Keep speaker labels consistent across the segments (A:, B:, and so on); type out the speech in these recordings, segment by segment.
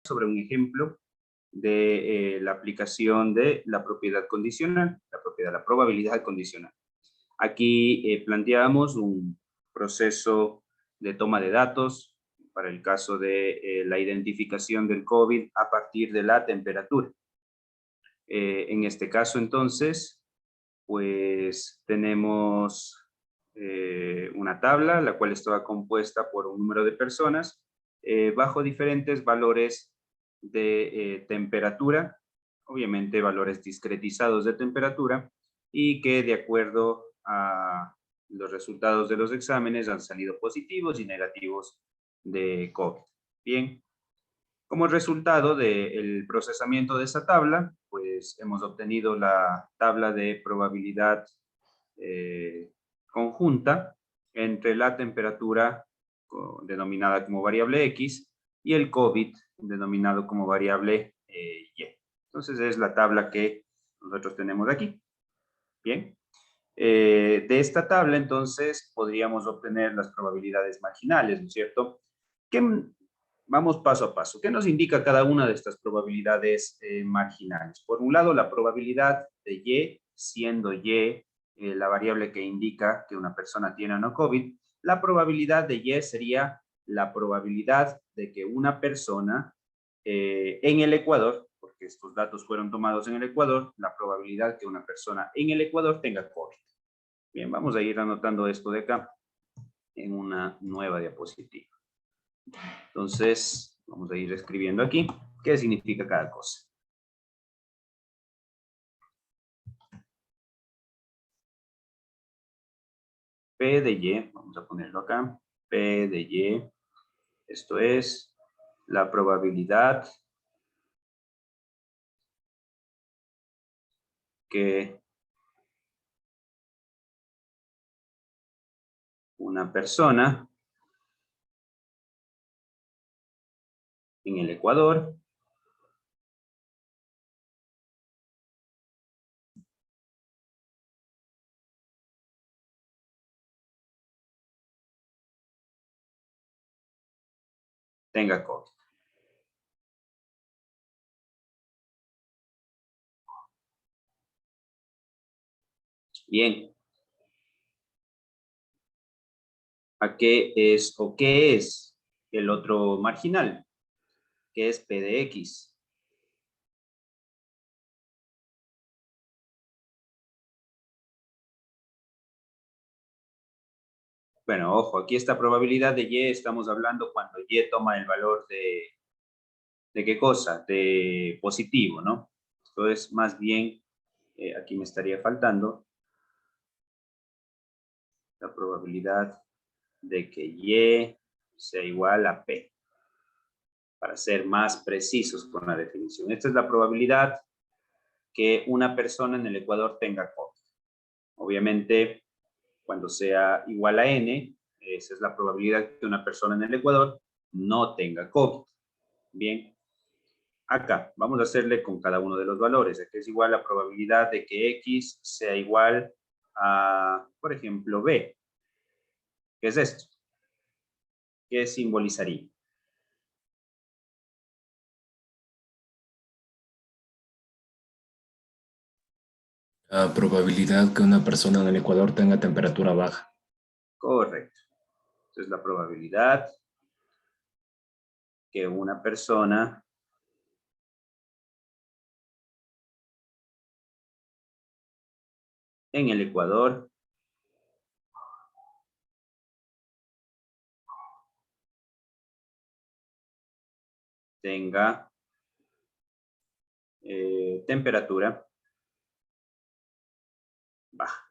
A: sobre un ejemplo de la aplicación de la propiedad condicional, la probabilidad condicional. Aquí planteamos un proceso de toma de datos para el caso de la identificación del COVID a partir de la temperatura. En este caso, entonces, pues tenemos una tabla, la cual está compuesta por un número de personas bajo diferentes valores de temperatura, obviamente valores discretizados de temperatura, y que de acuerdo a los resultados de los exámenes han salido positivos y negativos de COVID. Bien, como resultado del procesamiento de esa tabla, pues hemos obtenido la tabla de probabilidad conjunta entre la temperatura denominada como variable X y el COVID denominado como variable Y. Entonces es la tabla que nosotros tenemos aquí. Bien. De esta tabla, entonces, podríamos obtener las probabilidades marginales, ¿no es cierto? Vamos paso a paso. ¿Qué nos indica cada una de estas probabilidades marginales? Por un lado, la probabilidad de Y, siendo Y la variable que indica que una persona tiene o no COVID, la probabilidad de Y sería la probabilidad de que una persona en el Ecuador, porque estos datos fueron tomados en el Ecuador, la probabilidad que una persona en el Ecuador tenga COVID. Bien, vamos a ir anotando esto de acá en una nueva diapositiva. Entonces, vamos a ir escribiendo aquí qué significa cada cosa. P de Y, vamos a ponerlo acá, P de Y, esto es la probabilidad que una persona en el Ecuador tenga COVID. Bien. ¿A qué es o qué es el otro marginal? ¿Qué es P de X? Bueno, ojo, aquí esta probabilidad de Y estamos hablando cuando Y toma el valor ¿de qué cosa? De positivo, ¿no? Esto es más bien, aquí me estaría faltando la probabilidad de que Y sea igual a P, para ser más precisos con la definición. Esta es la probabilidad que una persona en el Ecuador tenga COVID. Obviamente, cuando sea igual a N, esa es la probabilidad que una persona en el Ecuador no tenga COVID. Bien, acá vamos a hacerle con cada uno de los valores. Aquí es igual la probabilidad de que X sea igual a, por ejemplo, B. ¿Qué es esto? ¿Qué simbolizaría?
B: La probabilidad que una persona en el Ecuador tenga temperatura baja.
A: Correcto. Esa es la probabilidad que una persona en el Ecuador tenga temperatura baja.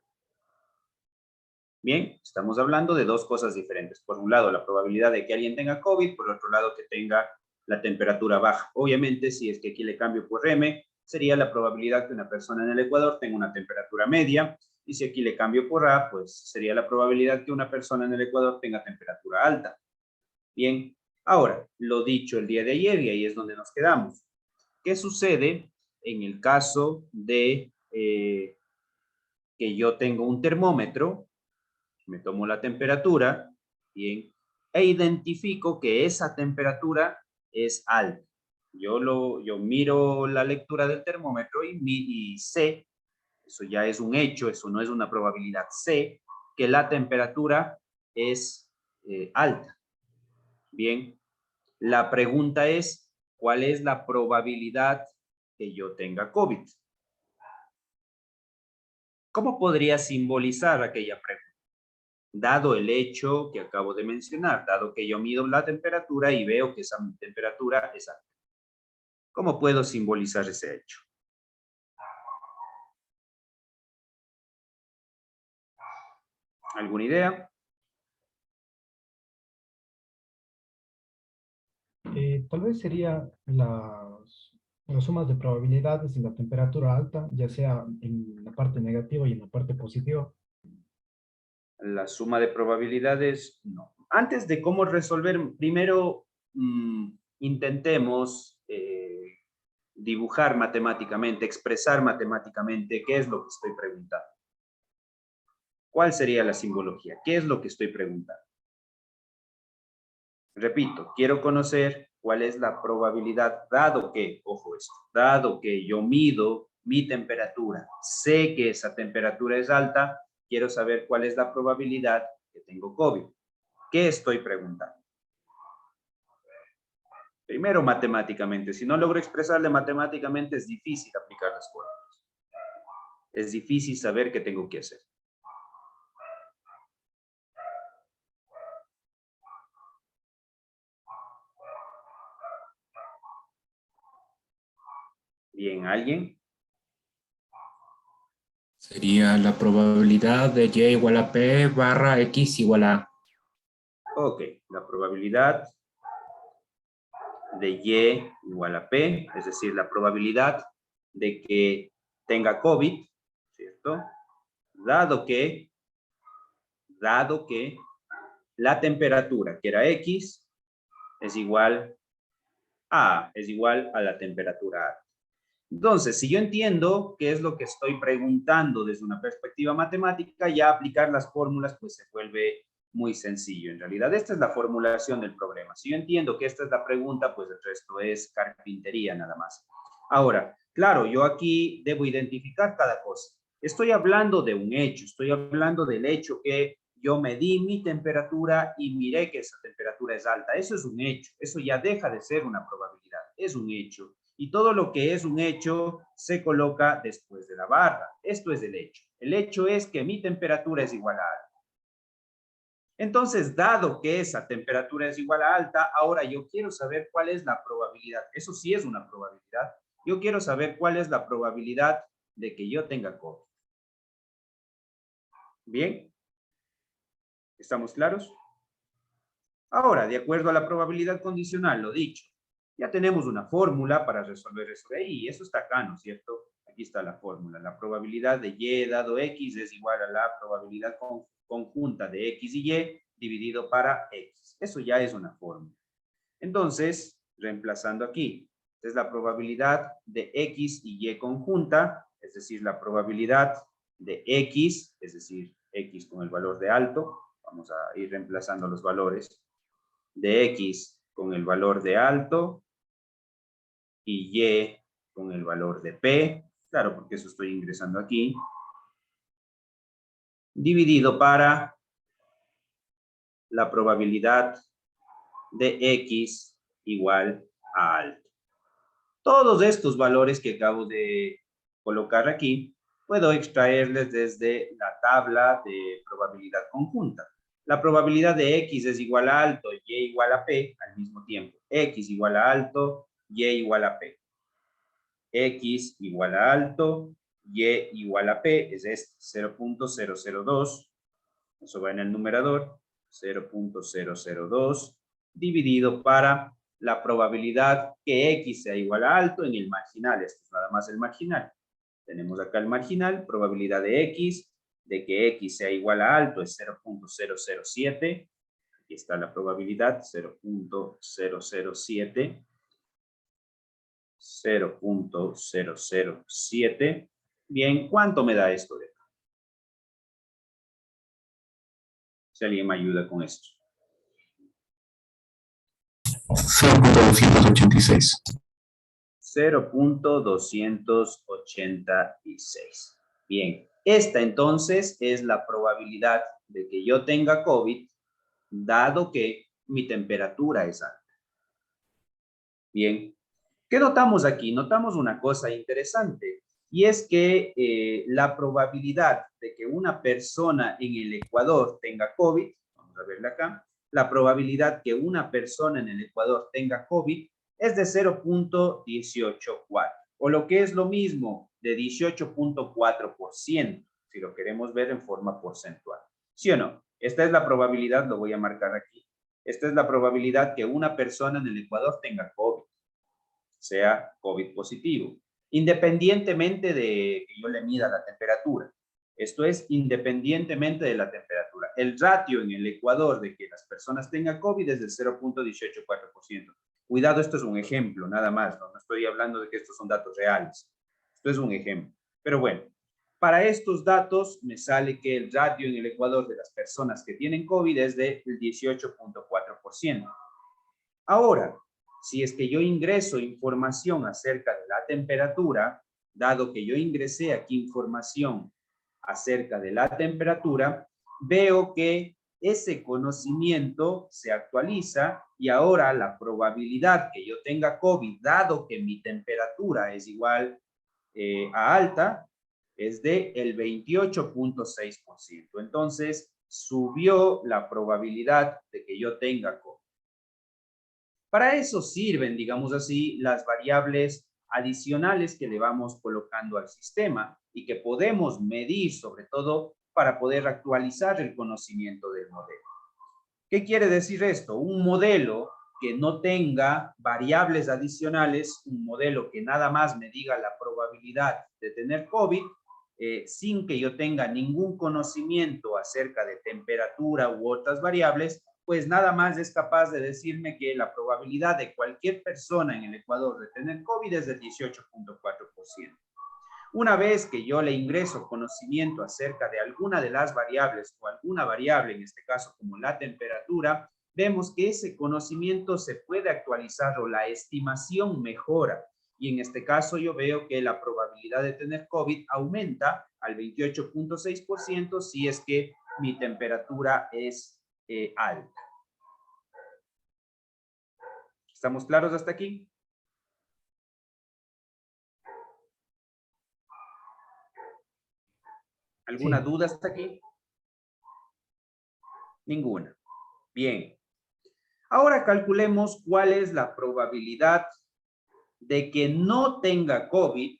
A: Bien, estamos hablando de dos cosas diferentes. Por un lado, la probabilidad de que alguien tenga COVID, por otro lado, que tenga la temperatura baja. Obviamente, si es que aquí le cambio por M, sería la probabilidad que una persona en el Ecuador tenga una temperatura media, y si aquí le cambio por A, pues sería la probabilidad que una persona en el Ecuador tenga temperatura alta. Bien, ahora, lo dicho el día de ayer, y ahí es donde nos quedamos. ¿Qué sucede en el caso de que yo tengo un termómetro? Me tomo la temperatura, bien, e identifico que esa temperatura es alta. Yo miro la lectura del termómetro y sé, eso ya es un hecho, eso no es una probabilidad, sé que la temperatura es alta. Bien, la pregunta es, ¿cuál es la probabilidad que yo tenga COVID? ¿Cómo podría simbolizar aquella pregunta? Dado el hecho que acabo de mencionar, dado que yo mido la temperatura y veo que esa temperatura es alta. ¿Cómo puedo simbolizar ese hecho? ¿Alguna idea?
C: Tal vez sería las sumas de probabilidades en la temperatura alta, ya sea en la parte negativa y en la parte positiva.
A: La suma de probabilidades, no. Antes de cómo resolver, primero intentemos dibujar matemáticamente, expresar matemáticamente qué es lo que estoy preguntando. ¿Cuál sería la simbología? ¿Qué es lo que estoy preguntando? Repito, quiero conocer cuál es la probabilidad, dado que, ojo esto, dado que yo mido mi temperatura, sé que esa temperatura es alta, quiero saber cuál es la probabilidad que tengo COVID. ¿Qué estoy preguntando? Primero matemáticamente, si no logro expresarle matemáticamente es difícil aplicar las fórmulas. Es difícil saber qué tengo que hacer. Bien, ¿alguien?
B: Sería la probabilidad de Y igual a P barra X igual a...
A: Ok, la probabilidad de Y igual a P, es decir, la probabilidad de que tenga COVID, ¿cierto? Dado que la temperatura, que era X, es igual a la temperatura A. Entonces, si yo entiendo qué es lo que estoy preguntando desde una perspectiva matemática, ya aplicar las fórmulas pues se vuelve muy sencillo. En realidad, esta es la formulación del problema. Si yo entiendo que esta es la pregunta, pues el resto es carpintería nada más. Ahora, claro, yo aquí debo identificar cada cosa. Estoy hablando de un hecho, estoy hablando del hecho que yo medí mi temperatura y miré que esa temperatura es alta. Eso es un hecho, eso ya deja de ser una probabilidad, es un hecho. Y todo lo que es un hecho se coloca después de la barra. Esto es el hecho. El hecho es que mi temperatura es igual a alta. Entonces, dado que esa temperatura es igual a alta, ahora yo quiero saber cuál es la probabilidad. Eso sí es una probabilidad. Yo quiero saber cuál es la probabilidad de que yo tenga COVID. Bien, ¿estamos claros? Ahora, de acuerdo a la probabilidad condicional, lo dicho, ya tenemos una fórmula para resolver eso de ahí. Eso está acá, ¿no es cierto? Aquí está la fórmula. La probabilidad de Y dado X es igual a la probabilidad conjunta de X y Y dividido para X. Eso ya es una fórmula. Entonces, reemplazando aquí, es la probabilidad de X y Y conjunta, es decir, la probabilidad de X, es decir, X con el valor de alto. Vamos a ir reemplazando los valores de X con el valor de alto y Y con el valor de P, claro, porque eso estoy ingresando aquí, dividido para la probabilidad de X igual a alto. Todos estos valores que acabo de colocar aquí, puedo extraerles desde la tabla de probabilidad conjunta. La probabilidad de X es igual a alto, Y igual a P al mismo tiempo. X igual a alto, Y igual a P. X igual a alto, Y igual a P, es este, 0.002, eso va en el numerador, 0.002, dividido para la probabilidad que X sea igual a alto en el marginal, esto es nada más el marginal. Tenemos acá el marginal, probabilidad de X, de que X sea igual a alto es 0.007, aquí está la probabilidad, 0.007, 0.007. Bien, ¿cuánto me da esto de acá? Si alguien me ayuda con esto.
B: 0.286.
A: 0.286. Bien, esta entonces es la probabilidad de que yo tenga COVID, dado que mi temperatura es alta. Bien, ¿qué notamos aquí? Notamos una cosa interesante, y es que la probabilidad de que una persona en el Ecuador tenga COVID, vamos a verla acá, la probabilidad que una persona en el Ecuador tenga COVID es de 0.184, o lo que es lo mismo, de 18.4%, si lo queremos ver en forma porcentual. ¿Sí o no? Esta es la probabilidad, lo voy a marcar aquí. Esta es la probabilidad que una persona en el Ecuador tenga COVID, sea COVID positivo, independientemente de que yo le mida la temperatura. Esto es independientemente de la temperatura. El ratio en el Ecuador de que las personas tengan COVID es de 0.184%. Cuidado, esto es un ejemplo, nada más, ¿no? No estoy hablando de que estos son datos reales. Esto es un ejemplo. Pero bueno, para estos datos me sale que el ratio en el Ecuador de las personas que tienen COVID es del 18.4%. Ahora, si es que yo ingreso información acerca de la temperatura, dado que yo ingresé aquí información acerca de la temperatura, veo que ese conocimiento se actualiza y ahora la probabilidad que yo tenga COVID, dado que mi temperatura es igual a alta, es de el 28.6%. Entonces, subió la probabilidad de que yo tenga COVID. Para eso sirven, digamos así, las variables adicionales que le vamos colocando al sistema y que podemos medir, sobre todo, para poder actualizar el conocimiento del modelo. ¿Qué quiere decir esto? Un modelo que no tenga variables adicionales, un modelo que nada más me diga la probabilidad de tener COVID, sin que yo tenga ningún conocimiento acerca de temperatura u otras variables, pues nada más es capaz de decirme que la probabilidad de cualquier persona en el Ecuador de tener COVID es del 18.4%. Una vez que yo le ingreso conocimiento acerca de alguna de las variables o alguna variable, en este caso como la temperatura, vemos que ese conocimiento se puede actualizar o la estimación mejora. Y en este caso yo veo que la probabilidad de tener COVID aumenta al 28.6% si es que mi temperatura es alta. ¿Estamos claros hasta aquí? ¿Alguna duda hasta aquí? Ninguna. Bien. Ahora calculemos cuál es la probabilidad de que no tenga COVID,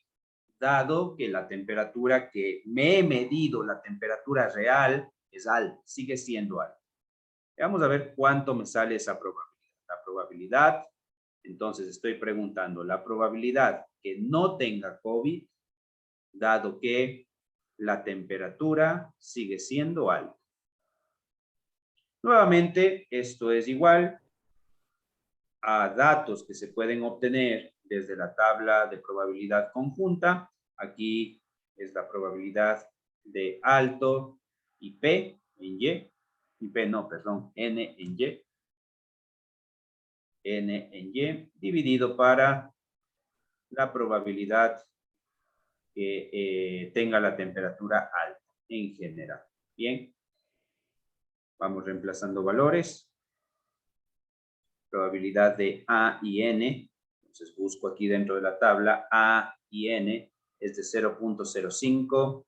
A: dado que la temperatura que me he medido, la temperatura real, es alta, sigue siendo alta. Vamos a ver cuánto me sale esa probabilidad. La probabilidad, entonces estoy preguntando, la probabilidad que no tenga COVID, dado que la temperatura sigue siendo alta. Nuevamente, esto es igual a datos que se pueden obtener desde la tabla de probabilidad conjunta. Aquí es la probabilidad de alto y P en Y. N en Y. N en Y dividido para la probabilidad que tenga la temperatura alta en general. Bien. Vamos reemplazando valores. Probabilidad de A y N. Entonces busco aquí dentro de la tabla A y N es de 0.05,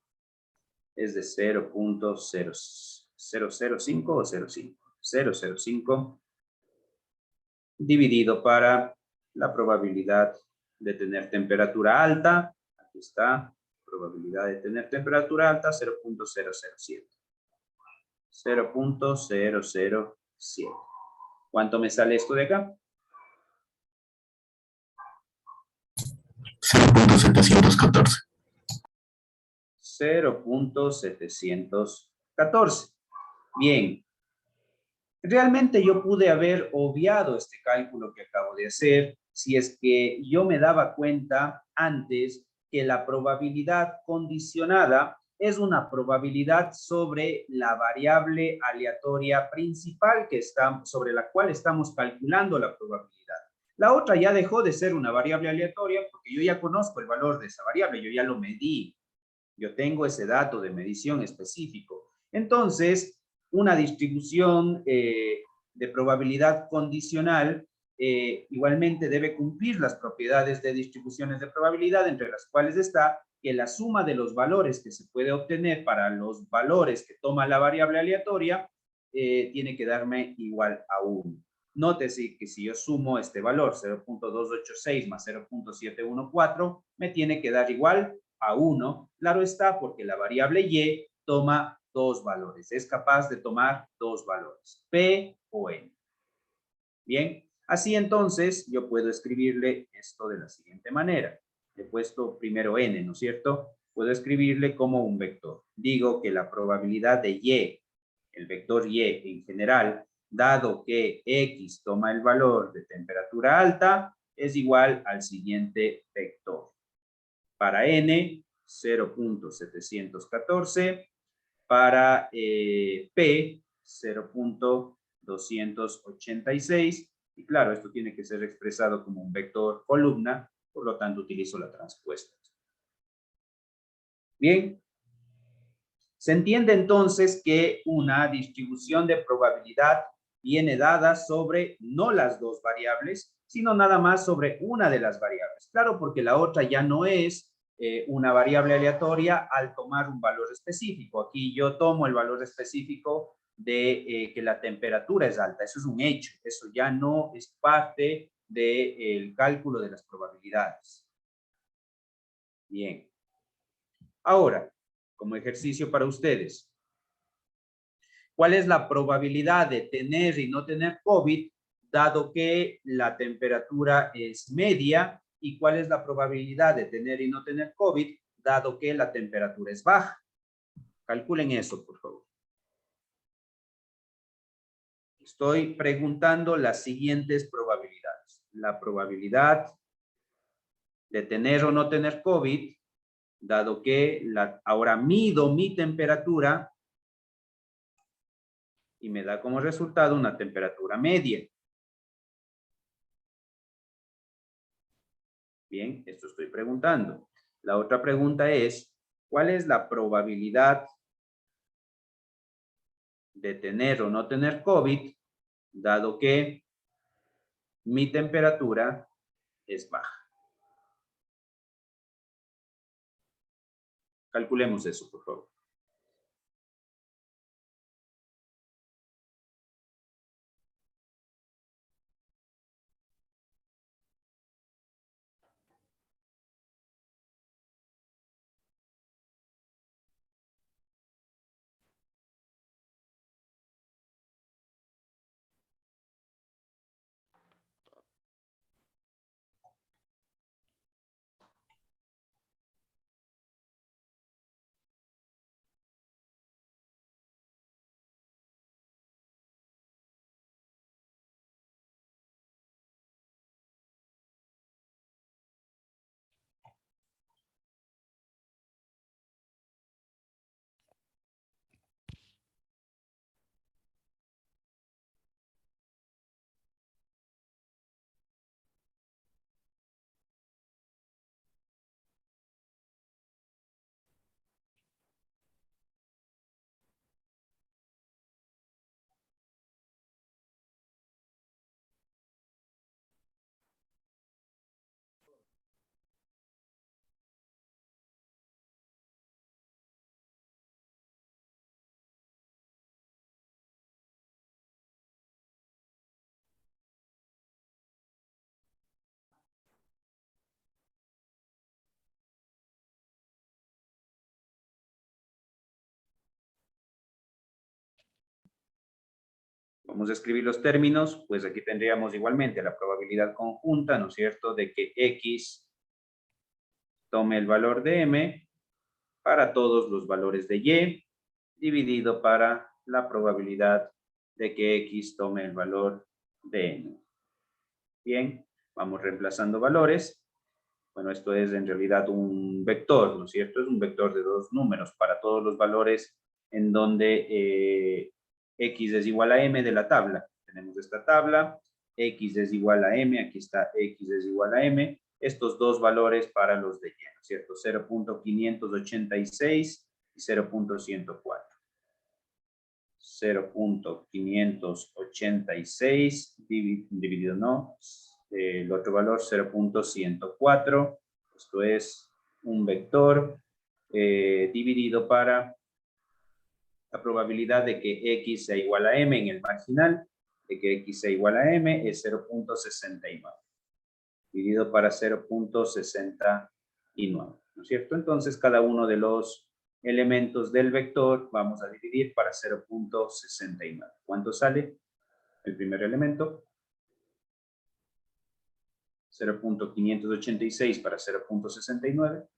A: es de 0.005 o 0.5. 0.05 dividido para la probabilidad de tener temperatura alta. Aquí está, probabilidad de tener temperatura alta, 0.007. 0.007. ¿Cuánto me sale esto de acá?
B: 0.714.
A: 0.714. Bien. Realmente yo pude haber obviado este cálculo que acabo de hacer si es que yo me daba cuenta antes que la probabilidad condicionada es una probabilidad sobre la variable aleatoria principal sobre la cual estamos calculando la probabilidad. La otra ya dejó de ser una variable aleatoria porque yo ya conozco el valor de esa variable, yo ya lo medí, yo tengo ese dato de medición específico. Entonces, una distribución de probabilidad condicional igualmente debe cumplir las propiedades de distribuciones de probabilidad, entre las cuales está que la suma de los valores que se puede obtener para los valores que toma la variable aleatoria tiene que darme igual a 1. Nótese que si yo sumo este valor 0.286 más 0.714, me tiene que dar igual a 1. Claro está, porque la variable y toma dos valores. Es capaz de tomar dos valores, P o N. Bien, así entonces yo puedo escribirle esto de la siguiente manera. He puesto primero N, ¿no es cierto? Puedo escribirle como un vector. Digo que la probabilidad de Y, el vector Y en general, dado que X toma el valor de temperatura alta, es igual al siguiente vector. Para N, 0.714. Para P, 0.286. Y claro, esto tiene que ser expresado como un vector columna, por lo tanto utilizo la transpuesta. Bien. Se entiende entonces que una distribución de probabilidad viene dada sobre no las dos variables, sino nada más sobre una de las variables. Claro, porque la otra ya no es una variable aleatoria al tomar un valor específico. Aquí yo tomo el valor específico de que la temperatura es alta. Eso es un hecho. Eso ya no es parte del cálculo de las probabilidades. Bien. Ahora, como ejercicio para ustedes, ¿cuál es la probabilidad de tener y no tener COVID, dado que la temperatura es media? ¿Y cuál es la probabilidad de tener y no tener COVID, dado que la temperatura es baja? Calculen eso, por favor. Estoy preguntando las siguientes probabilidades. La probabilidad de tener o no tener COVID, dado que ahora mido mi temperatura y me da como resultado una temperatura media. Bien, esto estoy preguntando. La otra pregunta es, ¿cuál es la probabilidad de tener o no tener COVID, dado que mi temperatura es baja? Calculemos eso, por favor. Vamos a escribir los términos, pues aquí tendríamos igualmente la probabilidad conjunta, ¿no es cierto?, de que X tome el valor de M para todos los valores de Y, dividido para la probabilidad de que X tome el valor de N. Bien, vamos reemplazando valores. Bueno, esto es en realidad un vector, ¿no es cierto? Es un vector de dos números para todos los valores en donde X es igual a M de la tabla. Tenemos esta tabla, X es igual a M, aquí está X es igual a M. estos dos valores para los de Y, ¿no es cierto? 0.586 y 0.104. 0.586 dividido no, el otro valor 0.104, esto es un vector dividido para la probabilidad de que X sea igual a M en el marginal, de que X sea igual a M es 0.69, dividido para 0.69, ¿no es cierto? Entonces cada uno de los elementos del vector vamos a dividir para 0.69. ¿Cuánto sale el primer elemento? 0.586 para 0.69.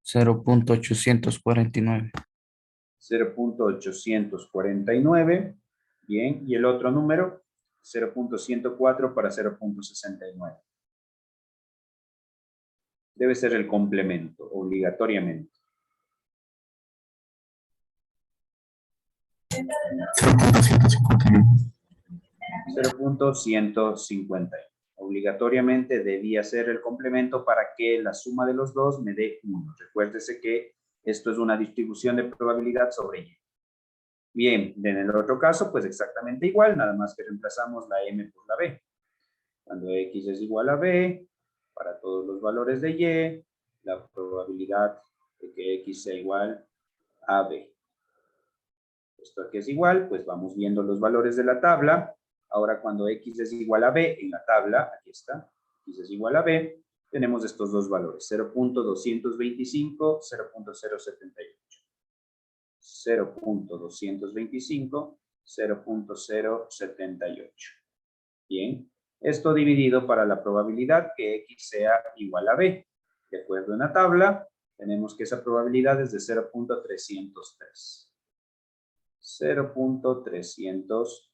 D: 0.849.
A: 0.849. Bien, y el otro número, 0.104 para 0.69. Debe ser el complemento, obligatoriamente. 0.151. Obligatoriamente debía ser el complemento para que la suma de los dos me dé 1. Recuérdese que esto es una distribución de probabilidad sobre Y. Bien, en el otro caso, pues exactamente igual, nada más que reemplazamos la M por la B. Cuando X es igual a B, para todos los valores de Y, la probabilidad de que X sea igual a B. Esto aquí es igual, pues vamos viendo los valores de la tabla. Ahora cuando X es igual a B en la tabla, aquí está, X es igual a B, tenemos estos dos valores, 0.225, 0.078. 0.225, 0.078. Bien, esto dividido para la probabilidad que X sea igual a B. De acuerdo en la tabla, tenemos que esa probabilidad es de 0.303. 0.303.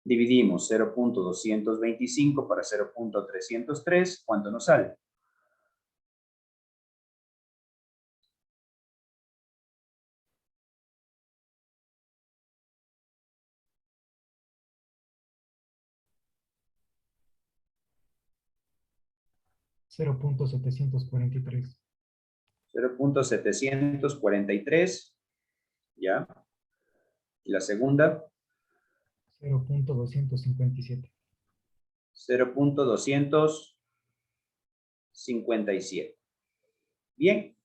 A: Dividimos 0.225 para 0.303. ¿Cuánto nos sale?
C: 0.743.
A: 0.743. ¿Ya? Y la segunda,
C: 0.257.
A: 0.257. Bien,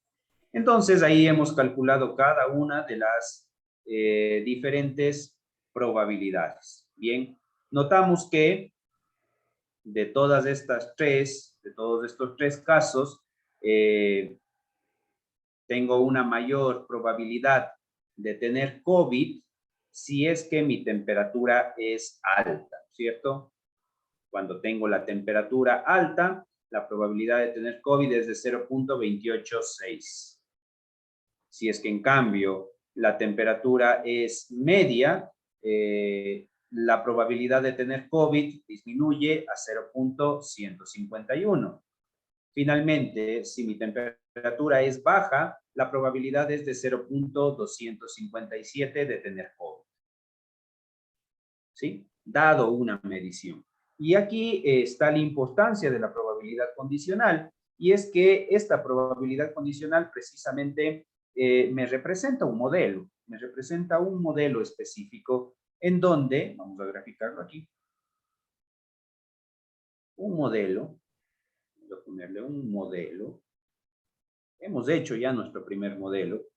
A: entonces ahí hemos calculado cada una de las diferentes probabilidades. Bien, notamos que de todos estos tres casos, tengo una mayor probabilidad de tener COVID si es que mi temperatura es alta, ¿cierto? Cuando tengo la temperatura alta, la probabilidad de tener COVID es de 0.286. Si es que en cambio la temperatura es media, la probabilidad de tener COVID disminuye a 0.151. Finalmente, si mi temperatura es baja, la probabilidad es de 0.257 de tener COVID. ¿Sí? Dado una medición. Y aquí está la importancia de la probabilidad condicional, y es que esta probabilidad condicional precisamente me representa un modelo específico en donde, vamos a graficarlo aquí, un modelo, voy a ponerle un modelo, hemos hecho ya nuestro primer modelo,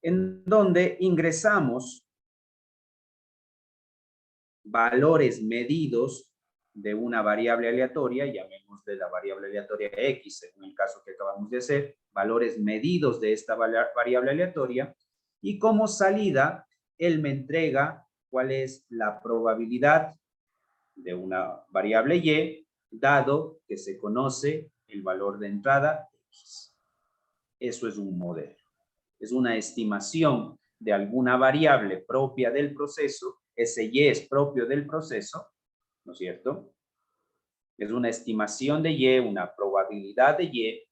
A: en donde ingresamos valores medidos de una variable aleatoria, llamémosle la variable aleatoria X, según el caso que acabamos de hacer, valores medidos de esta variable aleatoria, y como salida, él me entrega cuál es la probabilidad de una variable Y, dado que se conoce el valor de entrada X. Eso es un modelo. Es una estimación de alguna variable propia del proceso. Ese Y es propio del proceso, ¿no es cierto? Es una estimación de Y, una probabilidad de Y,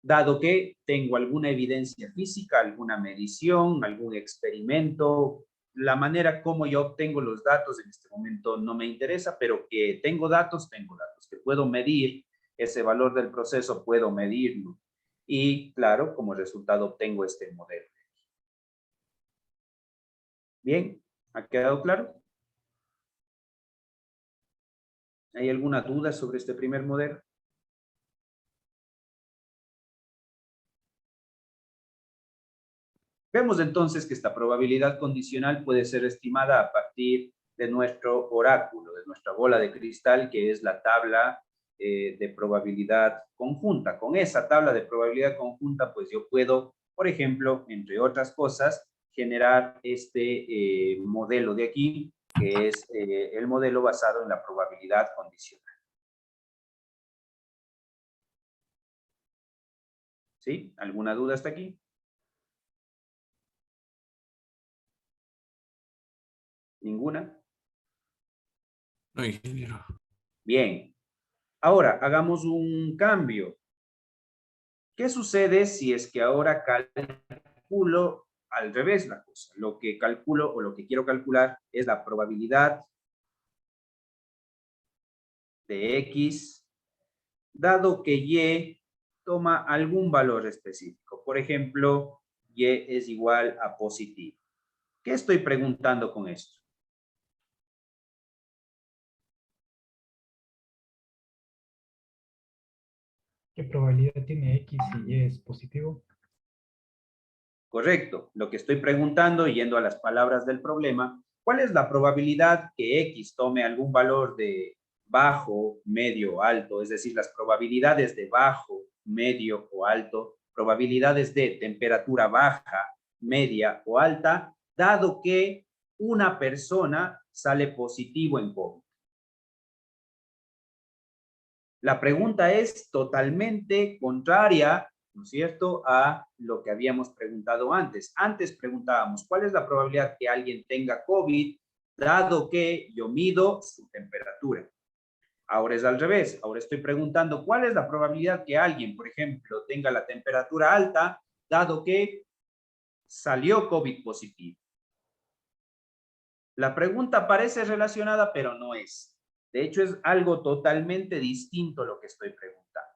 A: dado que tengo alguna evidencia física, alguna medición, algún experimento, la manera como yo obtengo los datos en este momento no me interesa, pero que tengo datos, que puedo medir ese valor del proceso, puedo medirlo. Y claro, como resultado obtengo este modelo. Bien, ¿ha quedado claro? ¿Hay alguna duda sobre este primer modelo? Vemos entonces que esta probabilidad condicional puede ser estimada a partir de nuestro oráculo, de nuestra bola de cristal, que es la tabla de probabilidad conjunta. Con esa tabla de probabilidad conjunta, pues yo puedo, por ejemplo, entre otras cosas, generar este modelo de aquí, que es el modelo basado en la probabilidad condicional. ¿Sí? ¿Alguna duda hasta aquí? ¿Ninguna?
B: No, ingeniero.
A: Bien. Ahora, hagamos un cambio. ¿Qué sucede si es que ahora calculo al revés la cosa? Lo que calculo o lo que quiero calcular es la probabilidad de X, dado que Y toma algún valor específico. Por ejemplo, Y es igual a positivo. ¿Qué estoy preguntando con esto?
C: ¿Qué probabilidad tiene X si Y es positivo?
A: Correcto. Lo que estoy preguntando, yendo a las palabras del problema, ¿cuál es la probabilidad que X tome algún valor de bajo, medio o alto? Es decir, las probabilidades de bajo, medio o alto, probabilidades de temperatura baja, media o alta, dado que una persona sale positivo en COVID. La pregunta es totalmente contraria, ¿no es cierto?, a lo que habíamos preguntado antes. Antes preguntábamos, ¿cuál es la probabilidad que alguien tenga COVID, dado que yo mido su temperatura? Ahora es al revés. Ahora estoy preguntando, ¿cuál es la probabilidad que alguien, por ejemplo, tenga la temperatura alta, dado que salió COVID positivo? La pregunta parece relacionada, pero no es. De hecho, es algo totalmente distinto lo que estoy preguntando.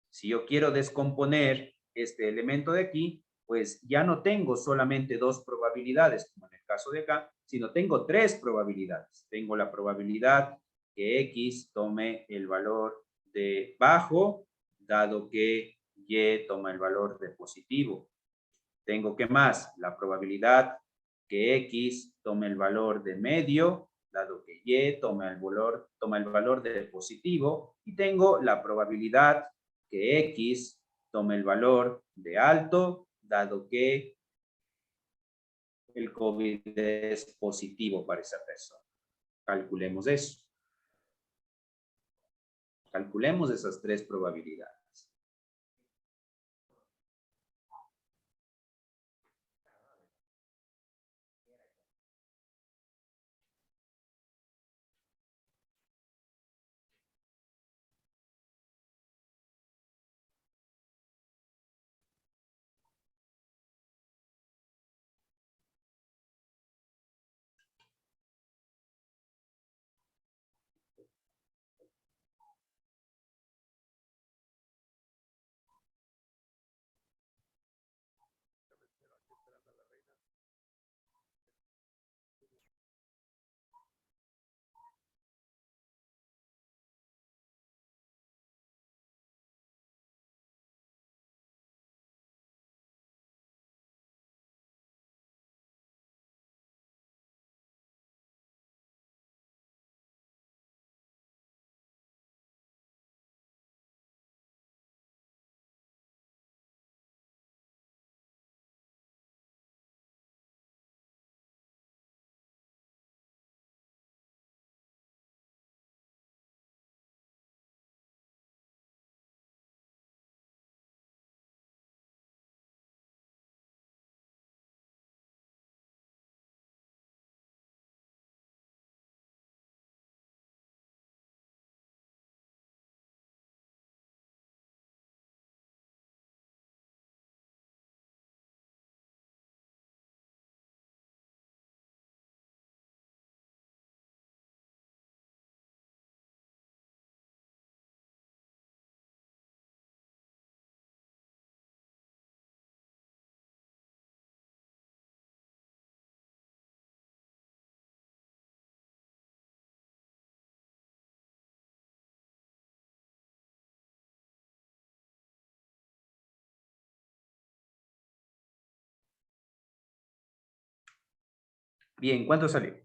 A: Si yo quiero descomponer este elemento de aquí, pues ya no tengo solamente dos probabilidades, como en el caso de acá, sino tengo tres probabilidades. Tengo la probabilidad que X tome el valor de bajo, dado que Y toma el valor de positivo. Tengo que más la probabilidad que X tome el valor de medio, dado que Y toma el valor de positivo, y tengo la probabilidad que X tome el valor de alto, dado que el COVID es positivo para esa persona. Calculemos eso. Calculemos esas tres probabilidades. Bien, ¿cuánto salió?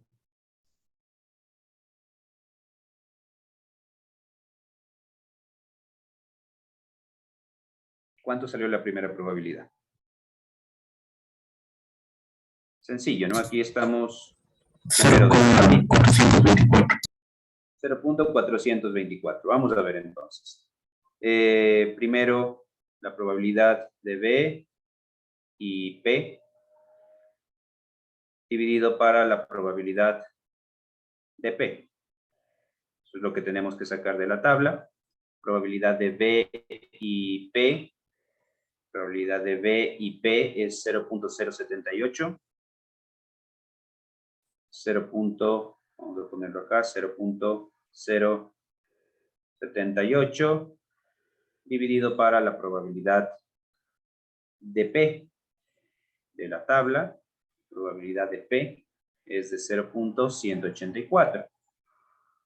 A: ¿Cuánto salió la primera probabilidad? Sencillo, ¿no? Aquí estamos... 0.424. Vamos a ver entonces. Primero, la probabilidad de B y P dividido para la probabilidad de P. Eso es lo que tenemos que sacar de la tabla. Probabilidad de B y P. Probabilidad de B y P es 0.078. Vamos a ponerlo acá, 0.078 dividido para la probabilidad de P de la tabla. Probabilidad de P es de 0.184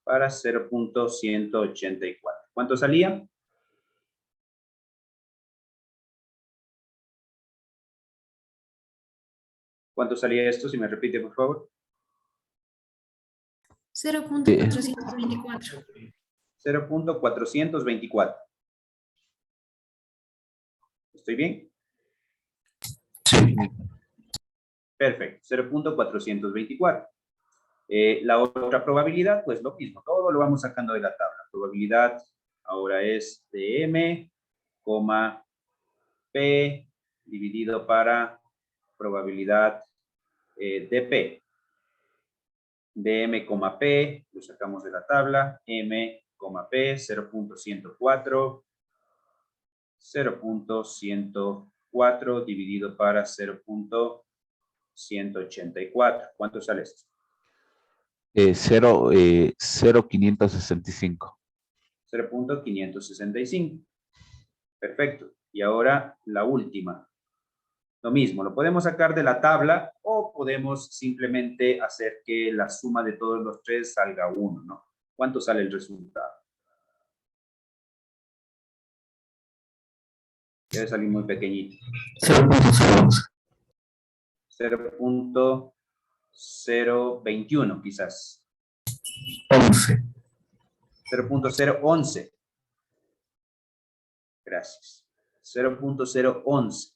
A: para 0.184. ¿Cuánto salía? ¿Cuánto salía esto? Si me repite, por favor.
E: 0.424.
A: 0.424. ¿Estoy bien?
D: Sí.
A: Perfecto, 0.424. La otra probabilidad, pues lo mismo, todo lo vamos sacando de la tabla. Probabilidad ahora es de M, P dividido para probabilidad de P. De M, P, lo sacamos de la tabla. M, P, 0.104. 0.104 dividido para 0.184. ¿Cuánto sale esto?
F: 0.565.
A: 0.565. Perfecto. Y ahora la última. Lo mismo, lo podemos sacar de la tabla o podemos simplemente hacer que la suma de todos los tres salga 1, ¿no? ¿Cuánto sale el resultado? Debe salir muy pequeñito. 0.021 quizás.
D: 11.
A: 0.011. Gracias. 0.011.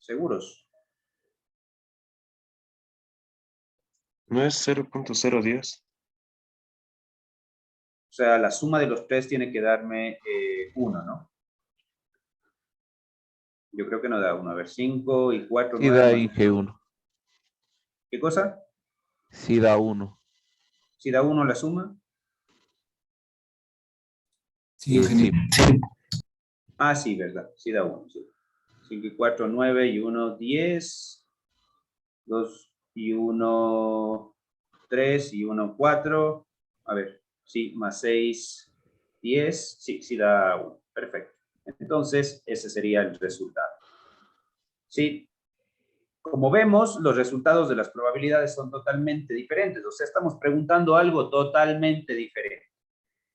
A: ¿Seguros?
G: ¿No es 0.010?
A: O sea, la suma de los tres tiene que darme 1, ¿no? Yo creo que no da 1. A ver, 5 y 4.
F: Sí da Inge 1.
A: ¿Qué cosa?
F: Sí da 1.
A: ¿Si da 1 la suma?
B: Sí, ingeniero.
D: Sí.
A: Ah, sí, verdad. Sí da 1. Sí. 5 y 4, 9 y 1, 10. 2 y 1, 3 y 1, 4. A ver, sí, más 6, 10. Sí, sí da 1. Perfecto. Entonces, ese sería el resultado. Sí. Como vemos, los resultados de las probabilidades son totalmente diferentes. O sea, estamos preguntando algo totalmente diferente.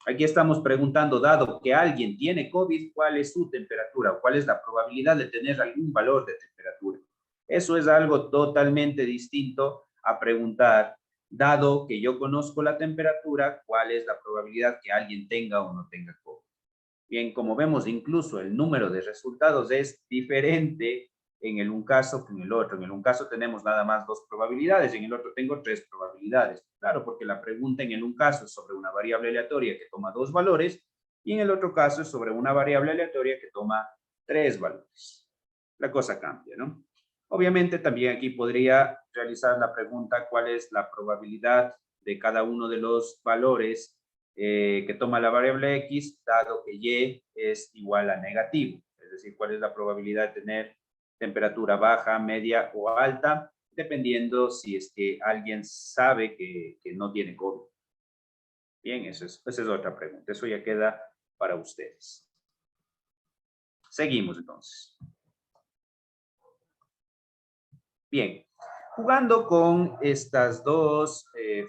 A: Aquí estamos preguntando, dado que alguien tiene COVID, ¿cuál es su temperatura? ¿O cuál es la probabilidad de tener algún valor de temperatura? Eso es algo totalmente distinto a preguntar, dado que yo conozco la temperatura, ¿cuál es la probabilidad que alguien tenga o no tenga COVID? Bien, como vemos, incluso el número de resultados es diferente en un caso que en el otro. En un caso tenemos nada más 2 probabilidades, en el otro tengo 3 probabilidades. Claro, porque la pregunta en un caso es sobre una variable aleatoria que toma 2 valores y en el otro caso es sobre una variable aleatoria que toma 3 valores. La cosa cambia, ¿no? Obviamente también aquí podría realizar la pregunta cuál es la probabilidad de cada uno de los valores que toma la variable X, dado que Y es igual a negativo. Es decir, cuál es la probabilidad de tener temperatura baja, media o alta, dependiendo si es que alguien sabe que no tiene COVID. Bien, esa es otra pregunta. Eso ya queda para ustedes. Seguimos entonces. Bien, jugando con estas dos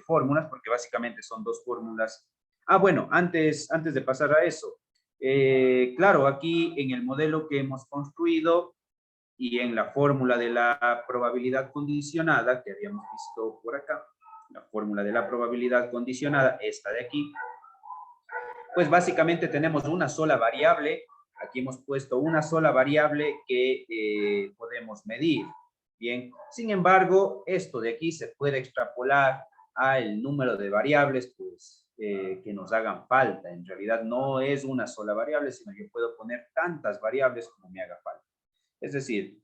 A: fórmulas, porque básicamente son dos fórmulas. Ah, bueno, antes de pasar a eso, Claro, aquí en el modelo que hemos construido y en la fórmula de la probabilidad condicionada que habíamos visto por acá, la fórmula de la probabilidad condicionada, esta de aquí, pues básicamente tenemos una sola variable. Aquí hemos puesto una sola variable que podemos medir. Bien, sin embargo, esto de aquí se puede extrapolar al número de variables pues, que nos hagan falta. En realidad no es una sola variable, sino que puedo poner tantas variables como me haga falta. Es decir,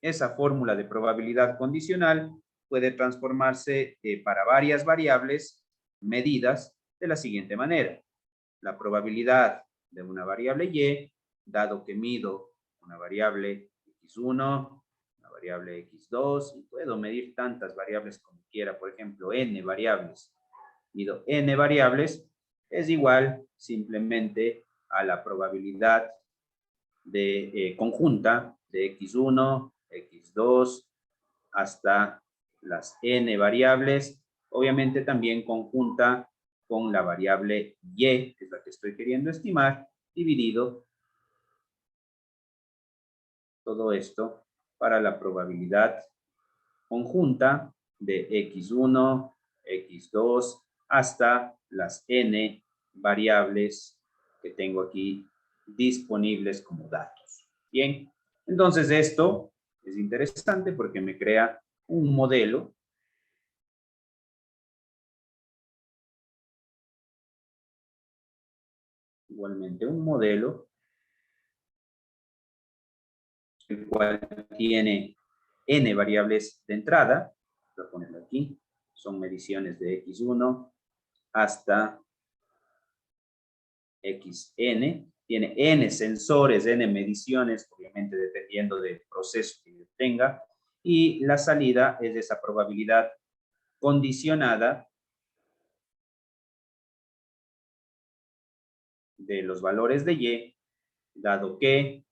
A: esa fórmula de probabilidad condicional puede transformarse para varias variables medidas de la siguiente manera. La probabilidad de una variable y, dado que mido una variable x1, una variable x2, y puedo medir tantas variables como quiera, por ejemplo, n variables. Mido n variables, es igual simplemente a la probabilidad de conjunta de x1, x2, hasta las n variables, obviamente también conjunta con la variable y, que es la que estoy queriendo estimar, dividido todo esto para la probabilidad conjunta de x1, x2, hasta las n variables que tengo aquí disponibles como datos. Bien, entonces esto es interesante porque me crea un modelo igualmente un modelo, el cual tiene n variables de entrada, voy a ponerlo aquí, son mediciones de x1 hasta xn, tiene n sensores, n mediciones, obviamente dependiendo del proceso que tenga, y la salida es esa probabilidad condicionada de los valores de y, dado que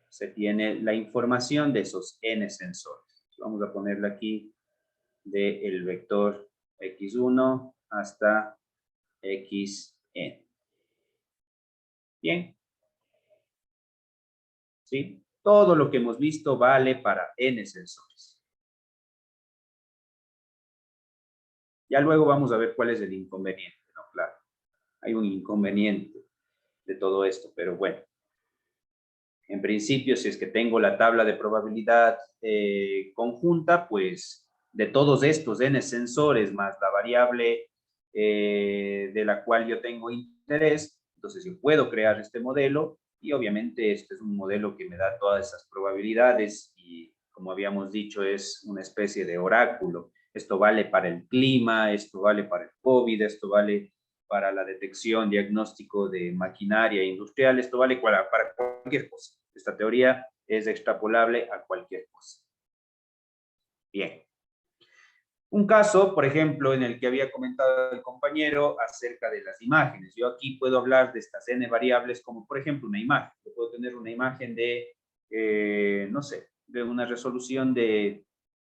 A: se tiene la información de esos n sensores. Vamos a ponerle aquí del vector x1 hasta xn. Bien. ¿Sí? Todo lo que hemos visto vale para n sensores. Ya luego vamos a ver cuál es el inconveniente, ¿no? Claro, hay un inconveniente de todo esto, pero bueno. En principio, si es que tengo la tabla de probabilidad conjunta, pues de todos estos n sensores más la variable de la cual yo tengo interés, entonces yo puedo crear este modelo y obviamente este es un modelo que me da todas esas probabilidades y como habíamos dicho es una especie de oráculo. Esto vale para el clima, esto vale para el COVID, esto vale para la detección, diagnóstico de maquinaria industrial, esto vale para cualquier cosa. Esta teoría es extrapolable a cualquier cosa. Bien. Un caso, por ejemplo, en el que había comentado el compañero acerca de las imágenes. Yo aquí puedo hablar de estas n variables como, por ejemplo, una imagen. Yo puedo tener una imagen de, no sé, de una resolución de,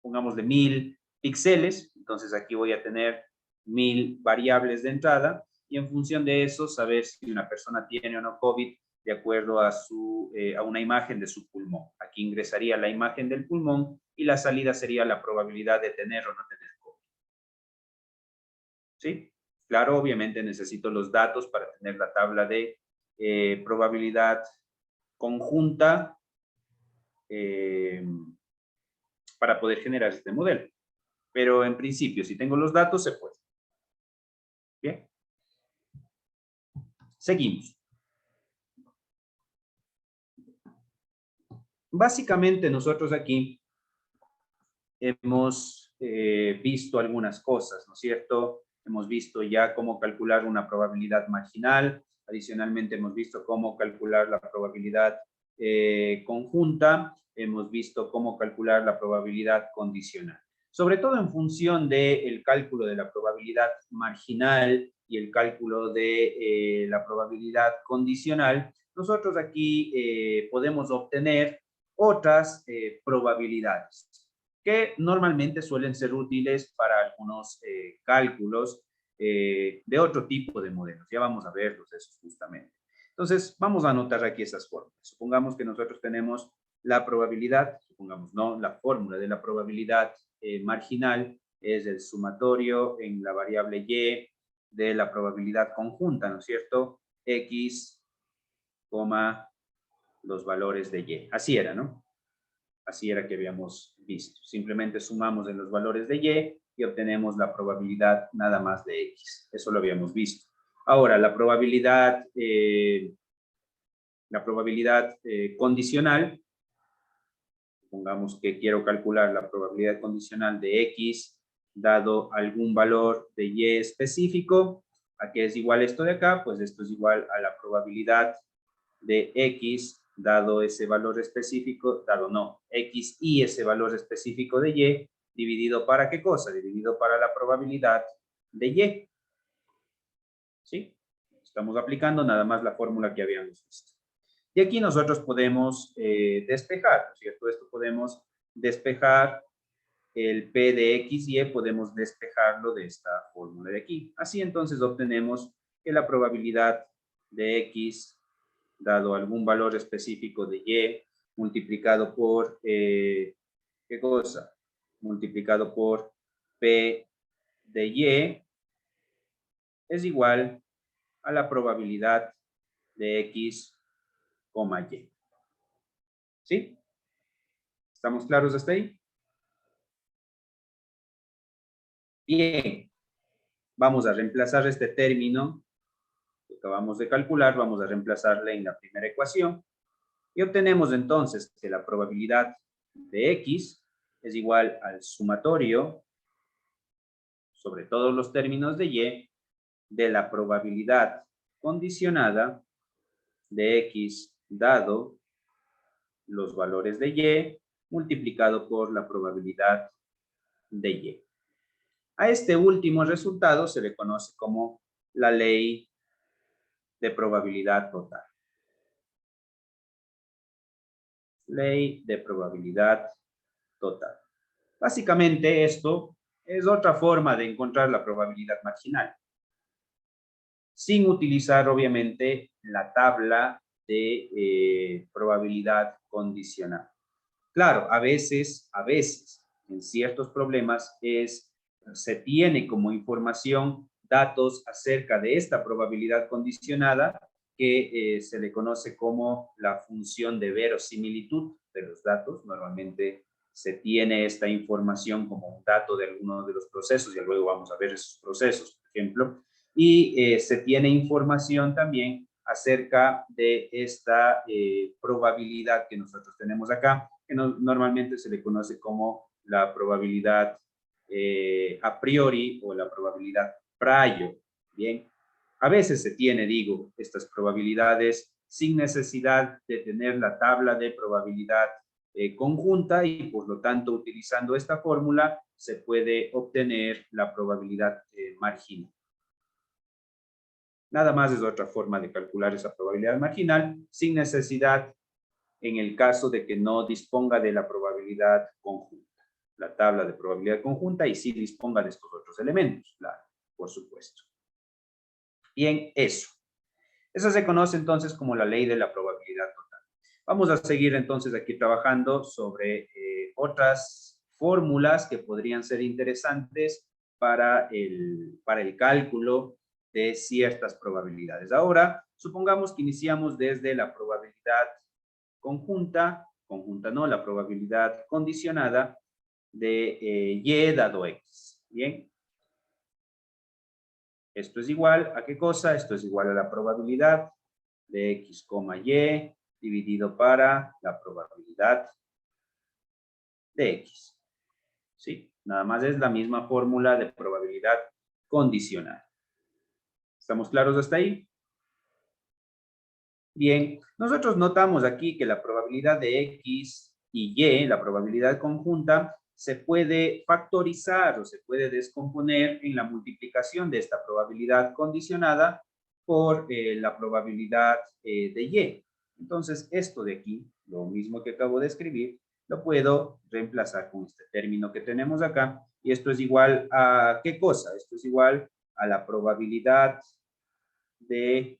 A: pongamos, de 1000 píxeles. Entonces aquí voy a tener 1000 variables de entrada y en función de eso saber si una persona tiene o no COVID de acuerdo a, a una imagen de su pulmón. Aquí ingresaría la imagen del pulmón y la salida sería la probabilidad de tener o no tener COVID. ¿Sí? Claro, obviamente necesito los datos para tener la tabla de probabilidad conjunta para poder generar este modelo. Pero en principio, si tengo los datos, se puede. Bien. Seguimos. Básicamente nosotros aquí hemos visto algunas cosas, ¿no es cierto? Hemos visto ya cómo calcular una probabilidad marginal, adicionalmente hemos visto cómo calcular la probabilidad conjunta, hemos visto cómo calcular la probabilidad condicional. Sobre todo en función del cálculo de la probabilidad marginal y el cálculo de la probabilidad condicional, nosotros aquí podemos obtener otras probabilidades que normalmente suelen ser útiles para algunos cálculos de otro tipo de modelos. Ya vamos a verlos esos justamente. Entonces, vamos a anotar aquí esas fórmulas. Supongamos que nosotros tenemos la probabilidad, supongamos, no, la fórmula de la probabilidad marginal es el sumatorio en la variable y de la probabilidad conjunta, ¿no es cierto? X, los valores de y. Así era, ¿no? Así era que habíamos visto. Simplemente sumamos en los valores de y obtenemos la probabilidad nada más de X. Eso lo habíamos visto. Ahora, la probabilidad condicional, supongamos que quiero calcular la probabilidad condicional de X dado algún valor de Y específico. ¿A qué es igual esto de acá? Pues esto es igual a la probabilidad de X dado ese valor específico, X y ese valor específico de Y, dividido para ¿qué cosa? Dividido para la probabilidad de Y. ¿Sí? Estamos aplicando nada más la fórmula que habíamos visto. Y aquí nosotros podemos despejar, ¿no es cierto? Esto podemos despejar el P de X y Y, podemos despejarlo de esta fórmula de aquí. Así entonces obtenemos que la probabilidad de X dado algún valor específico de Y, multiplicado por, ¿qué cosa? Multiplicado por P de Y, es igual a la probabilidad de X, Y. ¿Sí? ¿Estamos claros hasta ahí? Bien. Vamos a reemplazar este término que acabamos de calcular, vamos a reemplazarle en la primera ecuación. Y obtenemos entonces que la probabilidad de X es igual al sumatorio sobre todos los términos de Y de la probabilidad condicionada de X dado los valores de Y multiplicado por la probabilidad de Y. A este último resultado se le conoce como la ley de probabilidad total. Ley de probabilidad total. Básicamente esto es otra forma de encontrar la probabilidad marginal, sin utilizar obviamente la tabla de probabilidad condicional. Claro, a veces, en ciertos problemas se tiene como información datos acerca de esta probabilidad condicionada que se le conoce como la función de verosimilitud de los datos. Normalmente se tiene esta información como un dato de alguno de los procesos, y luego vamos a ver esos procesos, por ejemplo, y se tiene información también acerca de esta probabilidad que nosotros tenemos acá, que normalmente se le conoce como la probabilidad a priori o la probabilidad prior. Bien, a veces se tiene, digo, estas probabilidades sin necesidad de tener la tabla de probabilidad conjunta, y por lo tanto utilizando esta fórmula se puede obtener la probabilidad marginal. Nada más es otra forma de calcular esa probabilidad marginal sin necesidad en el caso de que no disponga de la probabilidad conjunta, la tabla de probabilidad conjunta, y sí disponga de estos otros elementos, claro, por supuesto. Bien, eso se conoce entonces como la ley de la probabilidad total. Vamos a seguir entonces aquí trabajando sobre otras fórmulas que podrían ser interesantes para el cálculo de ciertas probabilidades. Ahora, supongamos que iniciamos desde la probabilidad conjunta no, la probabilidad condicionada de Y dado X. Bien. Esto es igual a ¿qué cosa? Esto es igual a la probabilidad de X, Y dividido para la probabilidad de X. ¿Sí? Nada más es la misma fórmula de probabilidad condicional. ¿Estamos claros hasta ahí? Bien, nosotros notamos aquí que la probabilidad de X y Y, la probabilidad conjunta, se puede factorizar o se puede descomponer en la multiplicación de esta probabilidad condicionada por la probabilidad de Y. Entonces, esto de aquí, lo mismo que acabo de escribir, lo puedo reemplazar con este término que tenemos acá, y esto es igual a ¿qué cosa? Esto es igual a la probabilidad de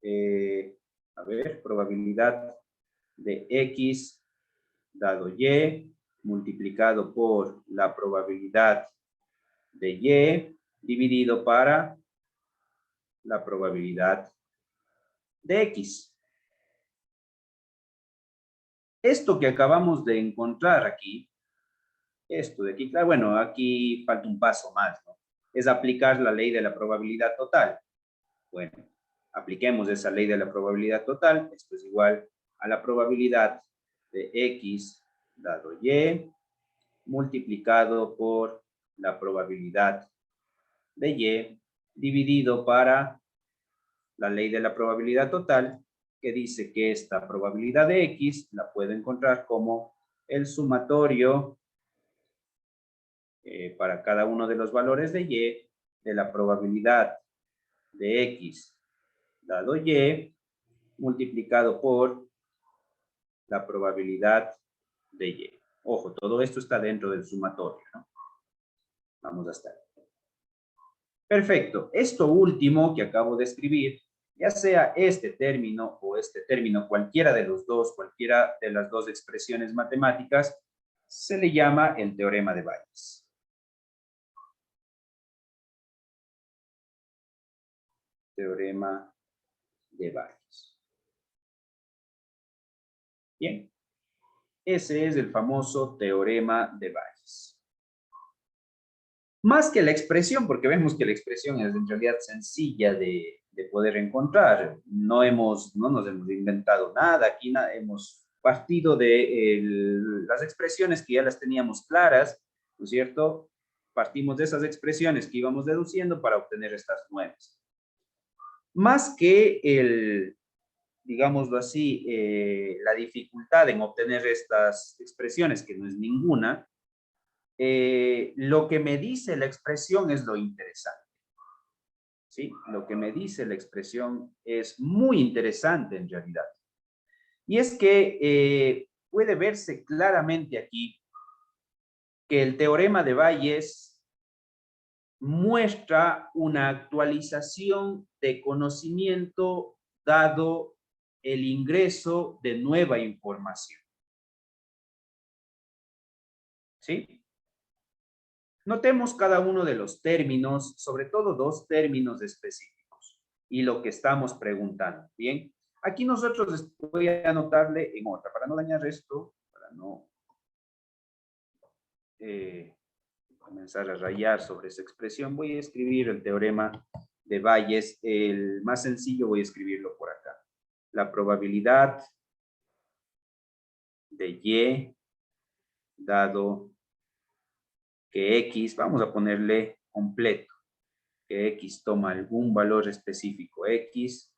A: a ver, probabilidad de X dado Y multiplicado por la probabilidad de Y dividido para la probabilidad de X. Esto que acabamos de encontrar aquí, esto de aquí, claro, bueno, aquí falta un paso más, ¿no? Es aplicar la ley de la probabilidad total. Bueno, apliquemos esa ley de la probabilidad total. Esto es igual a la probabilidad de X dado Y multiplicado por la probabilidad de Y dividido para la ley de la probabilidad total, que dice que esta probabilidad de X la puedo encontrar como el sumatorio para cada uno de los valores de Y de la probabilidad de X dado Y multiplicado por la probabilidad de Y. Ojo, todo esto está dentro del sumatorio, ¿no? Vamos a estar. Perfecto. Esto último que acabo de escribir, ya sea este término o este término, cualquiera de los dos, cualquiera de las dos expresiones matemáticas, se le llama el teorema de Bayes. Teorema de Bayes. Bien. Ese es el famoso teorema de Bayes. Más que la expresión, porque vemos que la expresión es en realidad sencilla de poder encontrar. No nos hemos inventado nada, aquí hemos partido de las expresiones que ya las teníamos claras, ¿no es cierto? Partimos de esas expresiones que íbamos deduciendo para obtener estas nuevas. Más que digámoslo así, la dificultad en obtener estas expresiones, que no es ninguna, lo que me dice la expresión es lo interesante. ¿Sí? Lo que me dice la expresión es muy interesante en realidad. Y es que puede verse claramente aquí que el teorema de Bayes muestra una actualización de conocimiento dado el ingreso de nueva información. ¿Sí? Notemos cada uno de los términos, sobre todo dos términos específicos, y lo que estamos preguntando. Bien, aquí nosotros voy a anotarle en otra, para no dañar esto, para no comenzar a rayar sobre esa expresión, voy a escribir el teorema de Bayes, el más sencillo voy a escribirlo por acá. La probabilidad de Y dado que X, vamos a ponerle completo, que X toma algún valor específico X,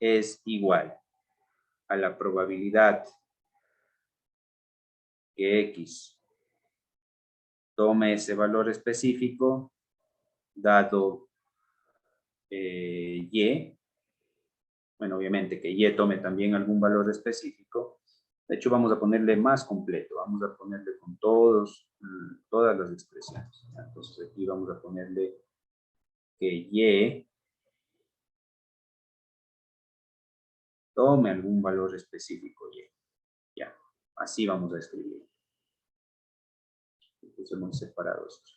A: es igual a la probabilidad que X tome ese valor específico dado Y. Bueno, obviamente que Y tome también algún valor específico. De hecho, vamos a ponerle más completo. Vamos a ponerle con todas las expresiones. Entonces, aquí vamos a ponerle que Y tome algún valor específico Y. Ya, así vamos a escribir. Entonces, hemos separado esto.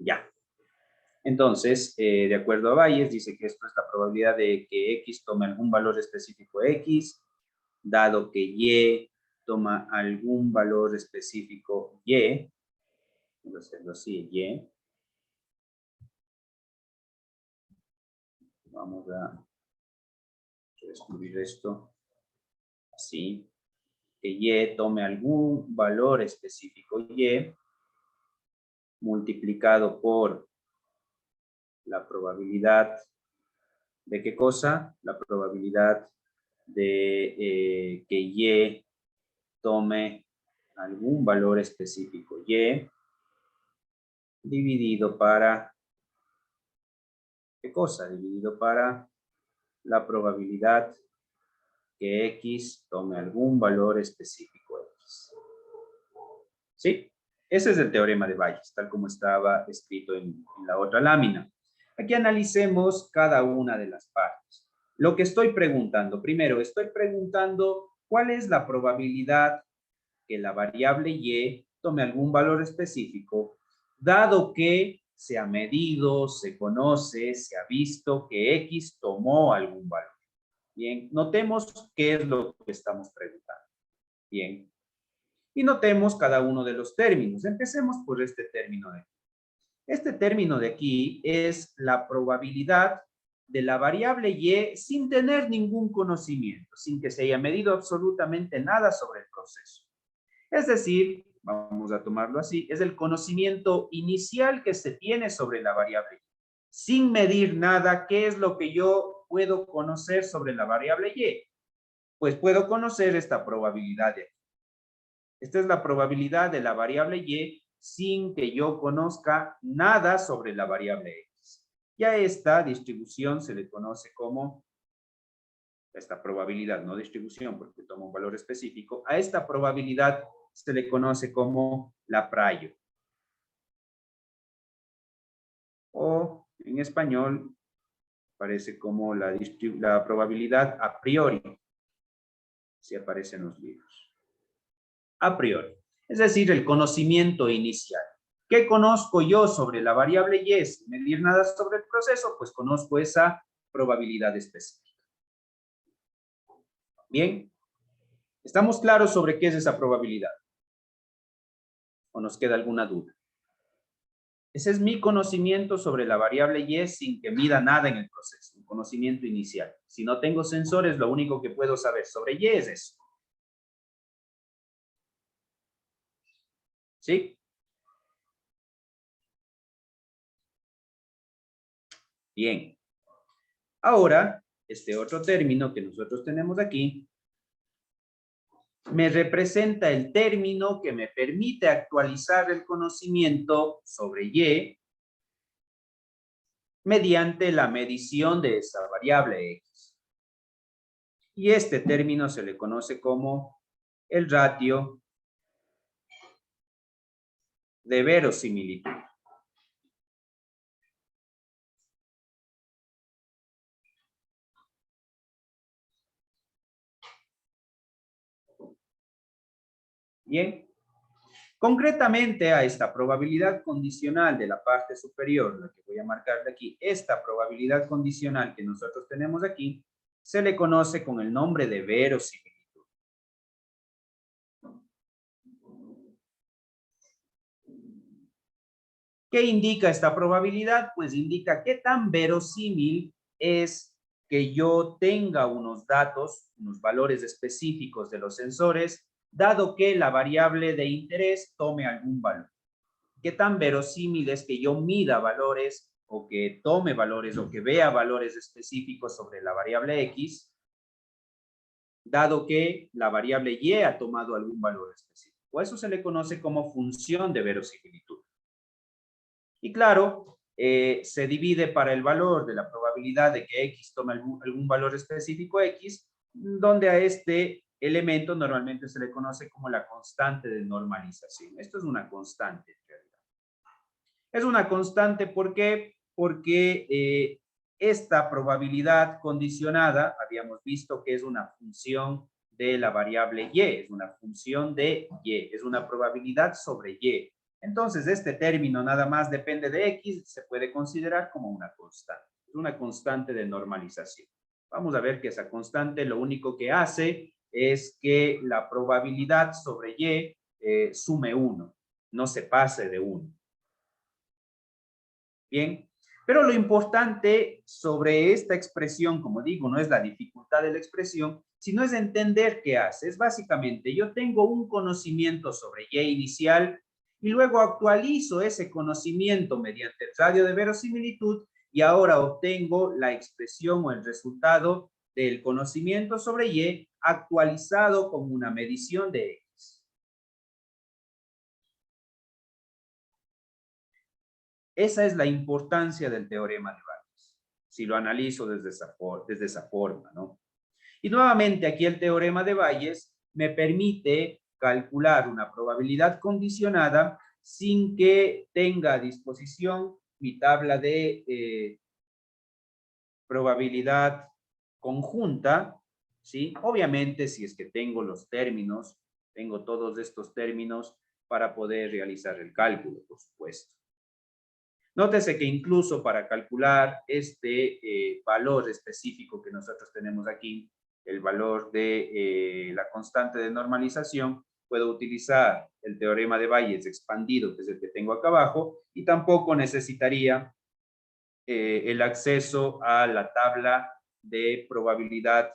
A: Ya. Entonces, de acuerdo a Bayes, dice que esto es la probabilidad de que X tome algún valor específico X, dado que Y toma algún valor específico Y. Vamos a hacerlo así, Y. Vamos a escribir esto así. Que Y tome algún valor específico Y multiplicado por la probabilidad de ¿qué cosa? La probabilidad de que Y tome algún valor específico Y dividido para ¿qué cosa? Dividido para la probabilidad que X tome algún valor específico X. ¿Sí? Ese es el teorema de Bayes, tal como estaba escrito en la otra lámina. Aquí analicemos cada una de las partes. Lo que estoy preguntando, primero, estoy preguntando cuál es la probabilidad que la variable y tome algún valor específico, dado que se ha medido, se conoce, se ha visto que X tomó algún valor. Bien, notemos qué es lo que estamos preguntando. Bien, y notemos cada uno de los términos. Empecemos por este término de aquí. Este término de aquí es la probabilidad de la variable y sin tener ningún conocimiento, sin que se haya medido absolutamente nada sobre el proceso. Es decir, vamos a tomarlo así, es el conocimiento inicial que se tiene sobre la variable y. Sin medir nada, ¿qué es lo que yo puedo conocer sobre la variable y? Pues puedo conocer esta probabilidad de aquí. Esta es la probabilidad de la variable y sin que yo conozca nada sobre la variable x. Y a esta distribución se le conoce como, esta probabilidad, no distribución porque toma un valor específico, a esta probabilidad se le conoce como Laplace. O en español aparece como la probabilidad a priori. Así aparece en los libros. A priori. Es decir, el conocimiento inicial. ¿Qué conozco yo sobre la variable y? Sin medir nada sobre el proceso, pues conozco esa probabilidad específica. Bien. ¿Estamos claros sobre qué es esa probabilidad? ¿O nos queda alguna duda? Ese es mi conocimiento sobre la variable y sin que mida nada en el proceso, un conocimiento inicial. Si no tengo sensores, lo único que puedo saber sobre y es eso. ¿Sí? Bien. Ahora, este otro término que nosotros tenemos aquí me representa el término que me permite actualizar el conocimiento sobre y mediante la medición de esa variable x. Y este término se le conoce como el ratio de verosimilitud. Bien. Concretamente a esta probabilidad condicional de la parte superior, la que voy a marcar de aquí, esta probabilidad condicional que nosotros tenemos aquí, se le conoce con el nombre de verosimilitud. ¿Qué indica esta probabilidad? Pues indica qué tan verosímil es que yo tenga unos datos, unos valores específicos de los sensores, dado que la variable de interés tome algún valor. ¿Qué tan verosímil es que yo mida valores o que tome valores o que vea valores específicos sobre la variable x, dado que la variable y ha tomado algún valor específico? Eso se le conoce como función de verosimilitud. Y claro, se divide para el valor de la probabilidad de que x tome algún valor específico x, donde a este elemento normalmente se le conoce como la constante de normalización. Esto es una constante en realidad. Es una constante, ¿por qué? Porque esta probabilidad condicionada, habíamos visto que es una función de la variable y, es una función de y, es una probabilidad sobre y. Entonces, este término nada más depende de x, se puede considerar como una constante. Es una constante de normalización. Vamos a ver que esa constante lo único que hace es que la probabilidad sobre y sume 1, no se pase de 1. Bien, pero lo importante sobre esta expresión, como digo, no es la dificultad de la expresión, sino es entender qué hace. Es básicamente, yo tengo un conocimiento sobre y inicial y luego actualizo ese conocimiento mediante el radio de verosimilitud y ahora obtengo la expresión o el resultado del conocimiento sobre y actualizado con una medición de x. Esa es la importancia del teorema de Bayes, si lo analizo desde esa forma, ¿no? Y nuevamente aquí el teorema de Bayes me permite calcular una probabilidad condicionada sin que tenga a disposición mi tabla de probabilidad conjunta, ¿sí? Obviamente, si es que tengo los términos, tengo todos estos términos para poder realizar el cálculo, por supuesto. Nótese que incluso para calcular este valor específico que nosotros tenemos aquí, el valor de la constante de normalización, puedo utilizar el teorema de Bayes expandido, que es el que tengo acá abajo, y tampoco necesitaría el acceso a la tabla de probabilidad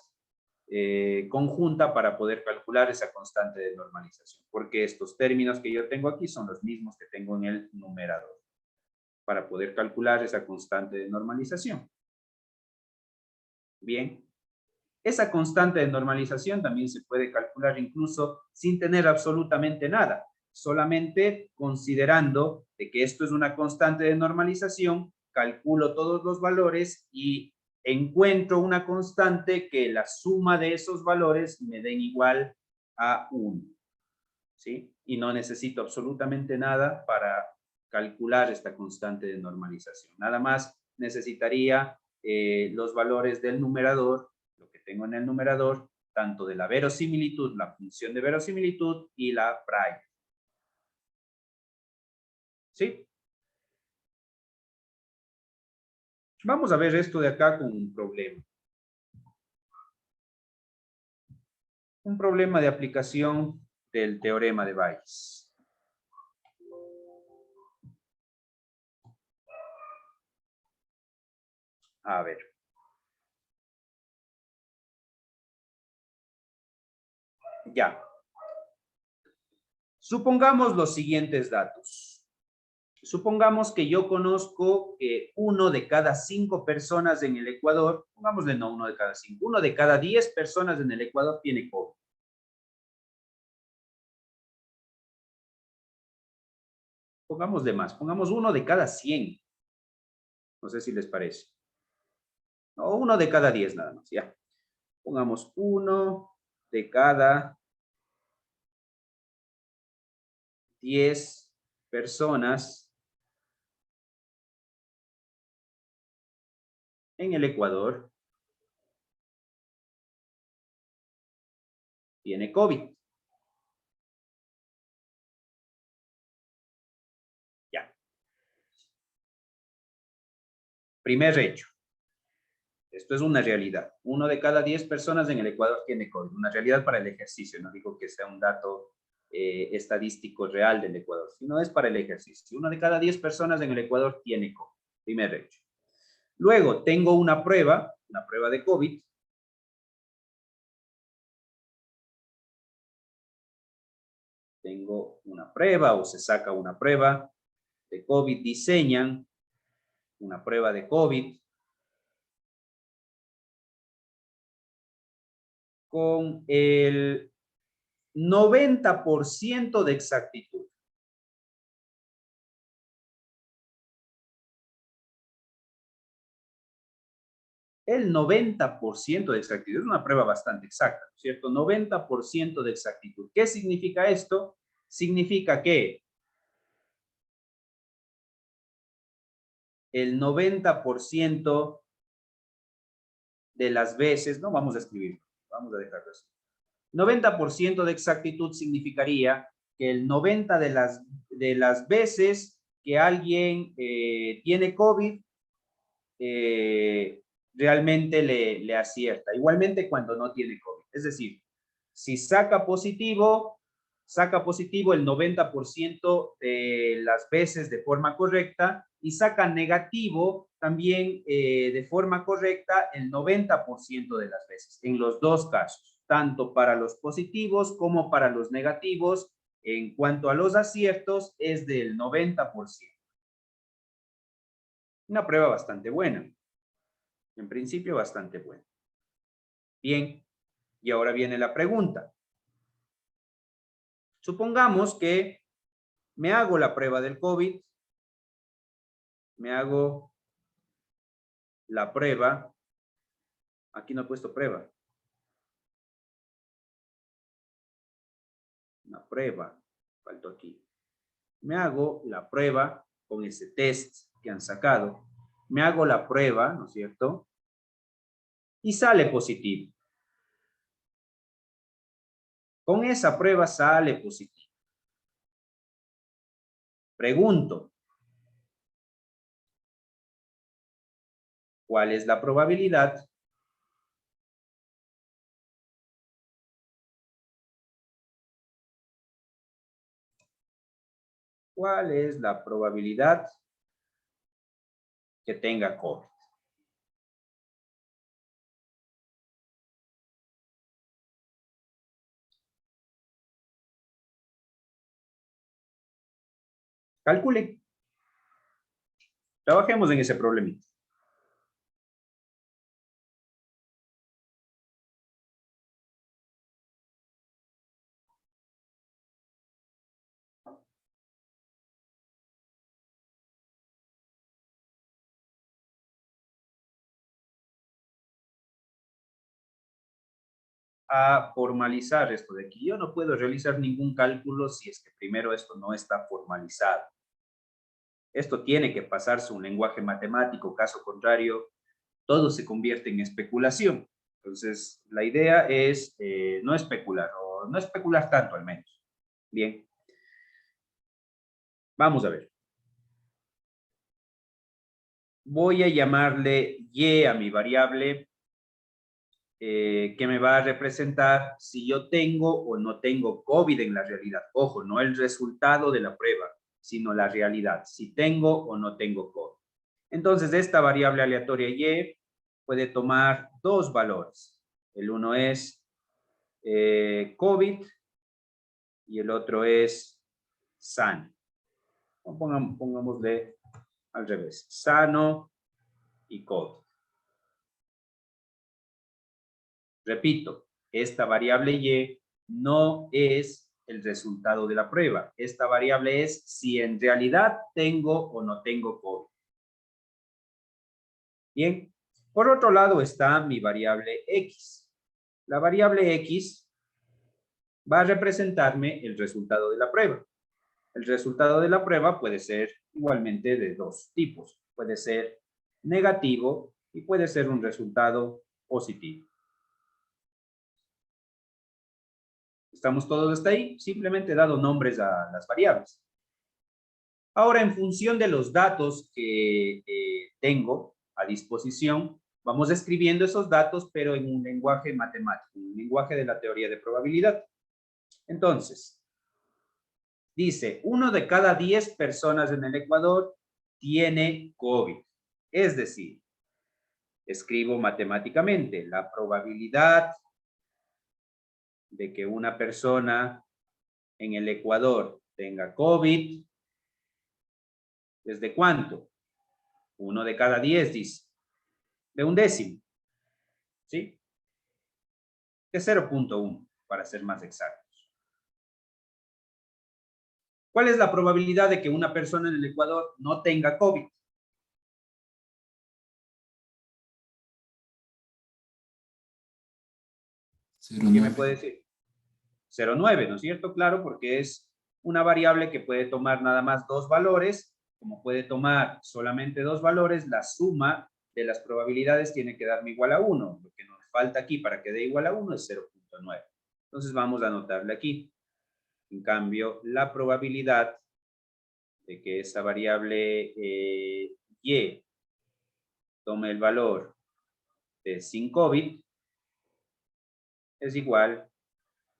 A: conjunta para poder calcular esa constante de normalización, porque estos términos que yo tengo aquí son los mismos que tengo en el numerador, para poder calcular esa constante de normalización. Bien, esa constante de normalización también se puede calcular incluso sin tener absolutamente nada, solamente considerando de que esto es una constante de normalización, calculo todos los valores y encuentro una constante que la suma de esos valores me den igual a 1. ¿Sí? Y no necesito absolutamente nada para calcular esta constante de normalización. Nada más necesitaría los valores del numerador, lo que tengo en el numerador, tanto de la verosimilitud, la función de verosimilitud y la prior. ¿Sí? Vamos a ver esto de acá con un problema. Un problema de aplicación del teorema de Bayes. A ver. Ya. Supongamos los siguientes datos. Supongamos que yo conozco que 1 de cada 5 personas en el Ecuador, pongámosle no 1 de cada 5, 1 de cada 10 personas en el Ecuador tiene COVID. Pongámosle más, pongamos 1 de cada 100. No sé si les parece. No, 1 de cada 10 nada más, ya. Pongamos 1 de cada 10 personas en el Ecuador tiene COVID. Ya. Primer hecho. Esto es una realidad. 1 de cada 10 personas en el Ecuador tiene COVID. Una realidad para el ejercicio. No digo que sea un dato estadístico real del Ecuador, sino es para el ejercicio. 1 de cada 10 personas en el Ecuador tiene COVID. Primer hecho. Luego, tengo una prueba de COVID. Tengo una prueba o se saca una prueba de COVID. Diseñan una prueba de COVID con el 90% de exactitud. El 90% de exactitud es una prueba bastante exacta, ¿cierto? 90% de exactitud. ¿Qué significa esto? Significa que el 90% de las veces, no vamos a escribir, vamos a dejarlo así. 90% de exactitud significaría que el 90 de las veces que alguien tiene COVID, realmente le acierta. Igualmente cuando no tiene COVID. Es decir, si saca positivo el 90% de las veces de forma correcta y saca negativo también de forma correcta el 90% de las veces, en los dos casos, tanto para los positivos como para los negativos. En cuanto a los aciertos, es del 90%. Una prueba bastante buena. En principio, bastante buena. Bien, y ahora viene la pregunta. Supongamos que me hago la prueba del COVID, me hago la prueba, aquí no he puesto prueba, una prueba, faltó aquí. me hago la prueba con ese test que han sacado. Me hago la prueba, ¿no es cierto? Y sale positivo. Con esa prueba sale positivo. Pregunto, ¿cuál es la probabilidad que tenga COVID? Calcule. Trabajemos en ese problemita. A formalizar esto de aquí. Yo no puedo realizar ningún cálculo si es que primero esto no está formalizado. Esto tiene que pasarse un lenguaje matemático, caso contrario, todo se convierte en especulación. Entonces, la idea es no especular, o no especular tanto al menos. Bien. Vamos a ver. Voy a llamarle y a mi variable que me va a representar si yo tengo o no tengo COVID en la realidad. Ojo, no el resultado de la prueba, sino la realidad, si tengo o no tengo COVID. Entonces, esta variable aleatoria y puede tomar dos valores. El uno es COVID y el otro es sano. Pongámosle al revés, sano y COVID. Repito, esta variable y no es el resultado de la prueba. Esta variable es si en realidad tengo o no tengo COVID. Bien, por otro lado está mi variable X. La variable X va a representarme el resultado de la prueba. El resultado de la prueba puede ser igualmente de dos tipos. Puede ser negativo y puede ser un resultado positivo. ¿Estamos todos hasta ahí? Simplemente he dado nombres a las variables. Ahora, en función de los datos que tengo a disposición, vamos escribiendo esos datos, pero en un lenguaje matemático, un lenguaje de la teoría de probabilidad. Entonces, dice, 1 de cada 10 personas en el Ecuador tiene COVID. Es decir, escribo matemáticamente la probabilidad de que una persona en el Ecuador tenga COVID. ¿Desde cuánto? 1 de cada 10, dice. De un décimo. ¿Sí? De 0.1, para ser más exactos. ¿Cuál es la probabilidad de que una persona en el Ecuador no tenga COVID? ¿Quién me puede decir? 0.9, ¿no es cierto? Claro, porque es una variable que puede tomar nada más dos valores. Como puede tomar solamente dos valores, la suma de las probabilidades tiene que darme igual a 1. Lo que nos falta aquí para que dé igual a 1 es 0.9. Entonces vamos a anotarle aquí. En cambio, la probabilidad de que esa variable y tome el valor de sin COVID es igual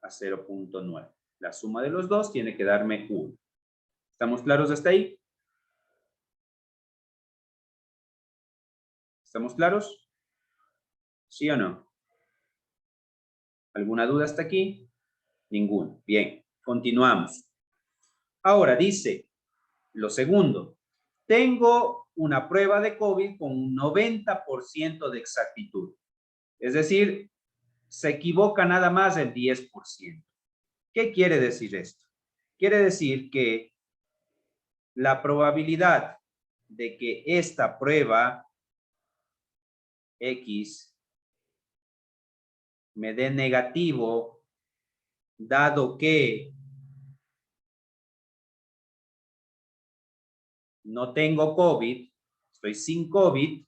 A: a 0.9. La suma de los dos tiene que darme 1. ¿Estamos claros hasta ahí? ¿Estamos claros? ¿Sí o no? ¿Alguna duda hasta aquí? Ninguna. Bien, continuamos. Ahora dice lo segundo. Tengo una prueba de COVID con un 90% de exactitud. Es decir, se equivoca nada más el 10%. ¿Qué quiere decir esto? Quiere decir que la probabilidad de que esta prueba X me dé negativo, dado que no tengo COVID, estoy sin COVID,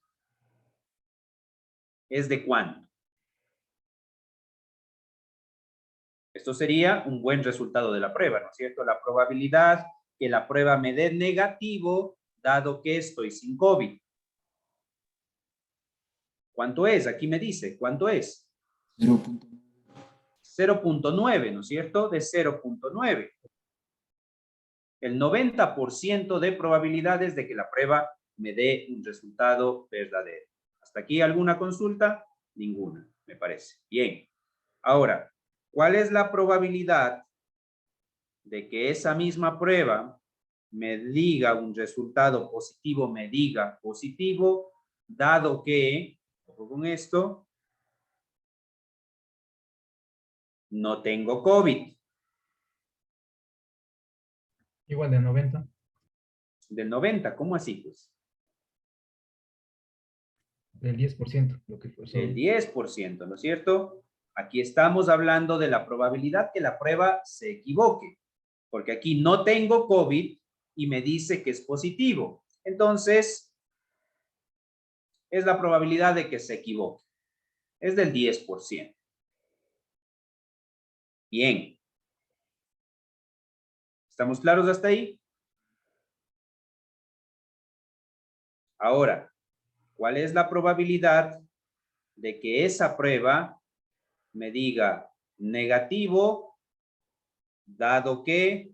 A: ¿es de cuánto? Esto sería un buen resultado de la prueba, ¿no es cierto? La probabilidad que la prueba me dé negativo, dado que estoy sin COVID. ¿Cuánto es? Aquí me dice, ¿cuánto es? 0.9, ¿no es cierto? De 0.9. El 90% de probabilidades de que la prueba me dé un resultado verdadero. ¿Hasta aquí alguna consulta? Ninguna, me parece. Bien. Ahora, ¿cuál es la probabilidad de que esa misma prueba me diga un resultado positivo, me diga positivo, dado que, ojo con esto, no tengo COVID?
C: Igual de 90.
A: Del 90, ¿cómo así pues?
C: Del 10%, lo que fue.
A: Del 10%, ¿no es cierto? Aquí estamos hablando de la probabilidad que la prueba se equivoque, porque aquí no tengo COVID y me dice que es positivo. Entonces, es la probabilidad de que se equivoque. Es del 10%. Bien. ¿Estamos claros hasta ahí? Ahora, ¿cuál es la probabilidad de que esa prueba me diga negativo, dado que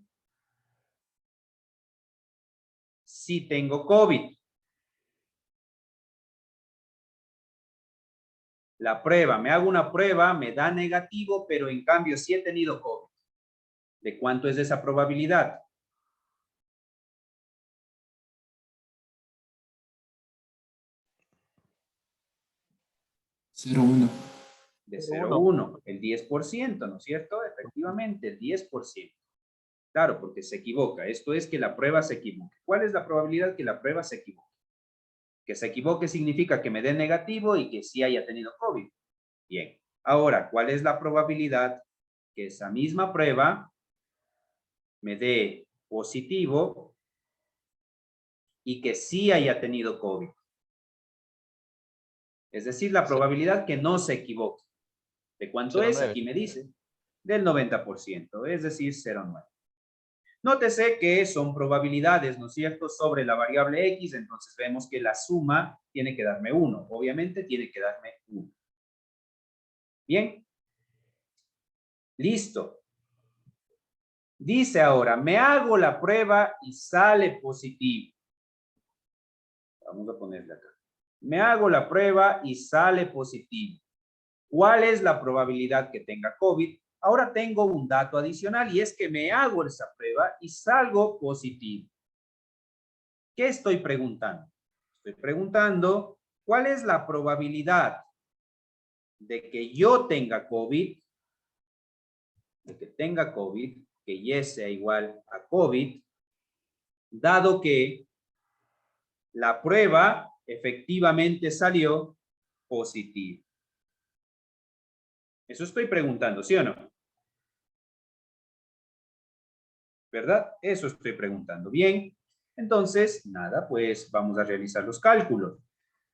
A: sí tengo COVID? La prueba, me hago una prueba, me da negativo, pero en cambio sí he tenido COVID. ¿De cuánto es esa probabilidad? De 0,1, el 10%, ¿no es cierto? Efectivamente, el 10%. Claro, porque se equivoca. Esto es que la prueba se equivoque. ¿Cuál es la probabilidad que la prueba se equivoque? Que se equivoque significa que me dé negativo y que sí haya tenido COVID. Bien. Ahora, ¿cuál es la probabilidad que esa misma prueba me dé positivo y que sí haya tenido COVID? Es decir, la probabilidad que no se equivoque. ¿De cuánto es?
F: 0,9.
A: Aquí me dice. Del 90%, es decir, 0,9. Nótese que son probabilidades, ¿no es cierto?, sobre la variable X, entonces vemos que la suma tiene que darme 1. Obviamente tiene que darme 1. Bien. Listo. Dice ahora, me hago la prueba y sale positivo. Vamos a ponerle acá. Me hago la prueba y sale positivo. ¿Cuál es la probabilidad que tenga COVID? Ahora tengo un dato adicional y es que me hago esa prueba y salgo positivo. ¿Qué estoy preguntando? Estoy preguntando cuál es la probabilidad de que yo tenga COVID, que Y sea igual a COVID, dado que la prueba efectivamente salió positiva. Eso estoy preguntando, ¿sí o no? ¿Verdad? Eso estoy preguntando. Bien, entonces, nada, pues vamos a realizar los cálculos.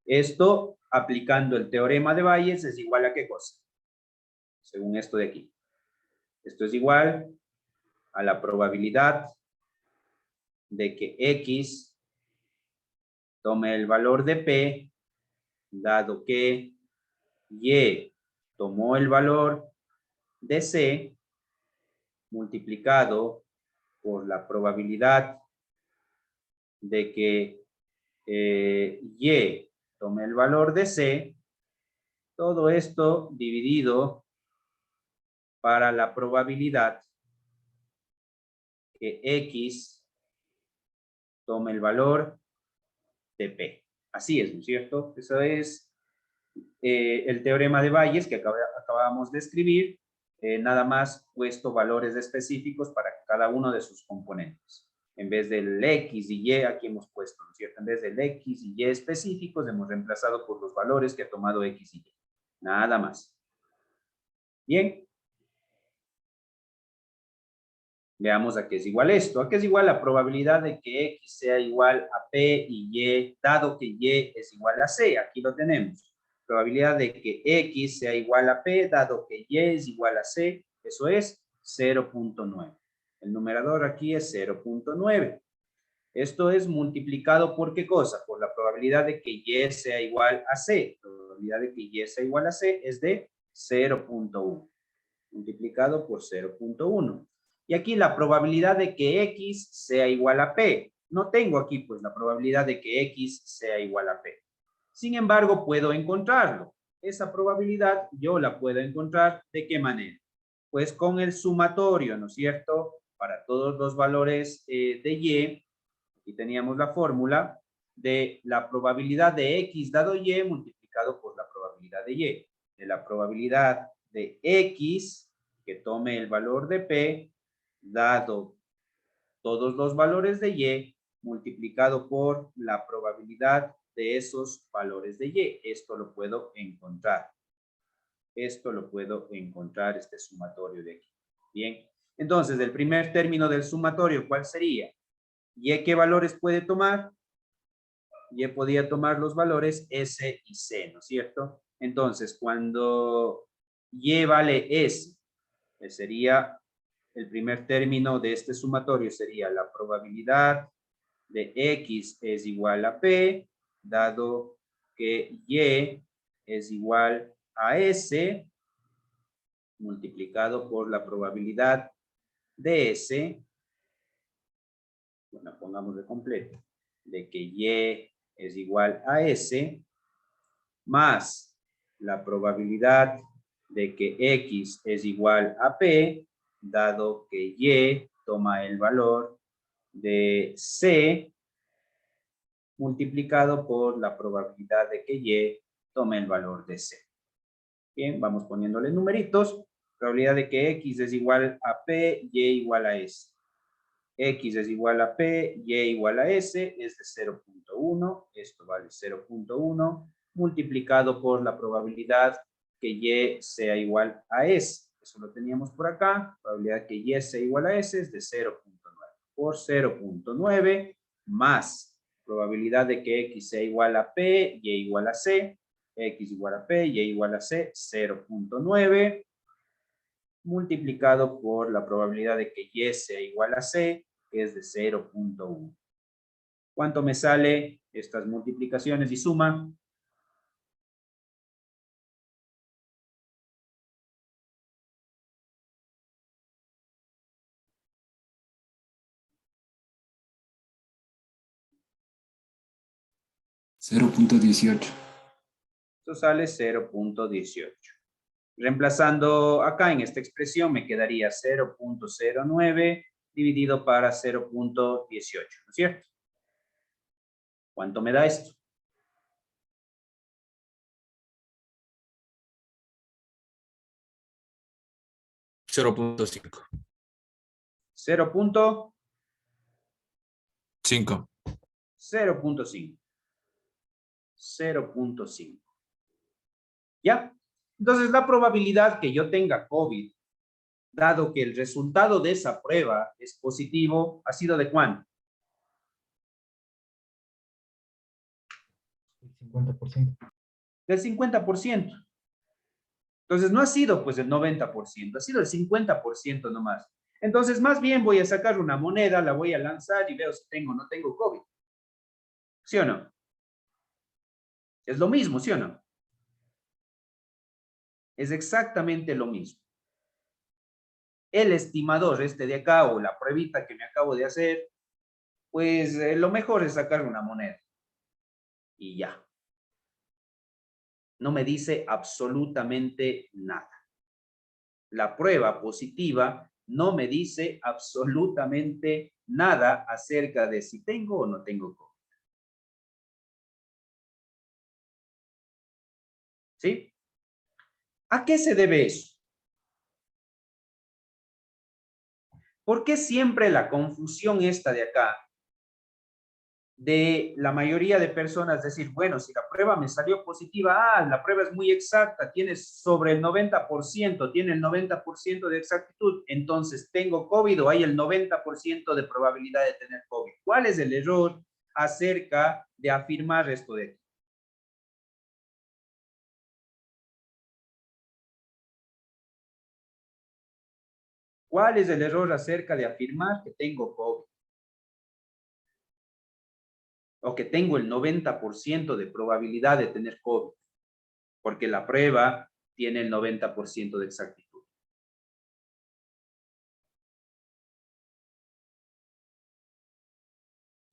A: Esto, aplicando el teorema de Bayes, es igual a ¿qué cosa? Según esto de aquí. Esto es igual a la probabilidad de que X tome el valor de P, dado que Y tomó el valor de C, multiplicado por la probabilidad de que Y tome el valor de C, todo esto dividido para la probabilidad que X tome el valor de P. Así es, ¿no es cierto? Eso es el teorema de Bayes que acabamos de escribir, nada más puesto valores específicos para cada uno de sus componentes. En vez del X y Y, aquí hemos puesto, ¿no es cierto? En vez del X y Y específicos, hemos reemplazado por los valores que ha tomado X y Y. Nada más. Bien. Veamos a qué es igual esto. ¿A qué es igual la probabilidad de que X sea igual a P y Y, dado que Y es igual a C? Aquí lo tenemos. Probabilidad de que X sea igual a P, dado que Y es igual a C. Eso es 0.9. El numerador aquí es 0.9. Esto es multiplicado por ¿qué cosa? Por la probabilidad de que Y sea igual a C. La probabilidad de que Y sea igual a C es de 0.1. Multiplicado por 0.1. Y aquí la probabilidad de que X sea igual a P. No tengo aquí pues la probabilidad de que X sea igual a P. Sin embargo, puedo encontrarlo. Esa probabilidad yo la puedo encontrar ¿de qué manera? Pues con el sumatorio, ¿no es cierto? Para todos los valores de Y, aquí teníamos la fórmula de la probabilidad de X dado Y multiplicado por la probabilidad de Y. De la probabilidad de X que tome el valor de P dado todos los valores de Y multiplicado por la probabilidad de esos valores de Y. Esto lo puedo encontrar. Esto lo puedo encontrar, este sumatorio de aquí. Bien, entonces el primer término del sumatorio, ¿cuál sería? ¿Y qué valores puede tomar? Y podía tomar los valores S y C, ¿no es cierto? Entonces, cuando Y vale S, sería el primer término de este sumatorio, sería la probabilidad de X es igual a P, dado que Y es igual a S, multiplicado por la probabilidad de S, bueno, pongámoslo completo, de que Y es igual a S, más la probabilidad de que X es igual a P, dado que Y toma el valor de C, multiplicado por la probabilidad de que Y tome el valor de C. Bien, vamos poniéndole numeritos. Probabilidad de que X es igual a P, Y igual a S. X es igual a P, Y igual a S, es de 0.1, esto vale 0.1, multiplicado por la probabilidad que Y sea igual a S. Eso lo teníamos por acá, probabilidad que Y sea igual a S es de 0.9. Por 0.9 más probabilidad de que X sea igual a P, Y igual a C, X igual a P, Y igual a C, 0.9, multiplicado por la probabilidad de que Y sea igual a C, que es de 0.1. ¿Cuánto me sale estas multiplicaciones y suma?
B: $0.18.
A: Esto sale 0.18. Reemplazando acá en esta expresión me quedaría 0.09 dividido para 0.18, ¿no es cierto? ¿Cuánto me da esto?
E: 0.5.
A: 0.5.
E: 5.
A: 0.5. 0.5. ¿Ya? Entonces, la probabilidad que yo tenga COVID, dado que el resultado de esa prueba es positivo, ha sido ¿de cuánto?
C: El 50%.
A: Del 50%. Entonces, no ha sido pues el 90%, ha sido el 50% nomás. Entonces, más bien voy a sacar una moneda, la voy a lanzar y veo si tengo o no tengo COVID. ¿Sí o no? Es lo mismo, ¿sí o no? Es exactamente lo mismo. El estimador este de acá o la pruebita que me acabo de hacer, pues lo mejor es sacar una moneda. Y ya. No me dice absolutamente nada. La prueba positiva no me dice absolutamente nada acerca de si tengo o no tengo COVID. ¿Sí? ¿A qué se debe eso? ¿Por qué siempre la confusión esta de acá de la mayoría de personas decir, bueno, si la prueba me salió positiva, la prueba es muy exacta, tiene sobre el 90%, tiene el 90% de exactitud, entonces tengo COVID o hay el 90% de probabilidad de tener COVID. ¿Cuál es el error acerca de afirmar esto de aquí? ¿Cuál es el error acerca de afirmar que tengo COVID? O que tengo el 90% de probabilidad de tener COVID, porque la prueba tiene el 90% de exactitud.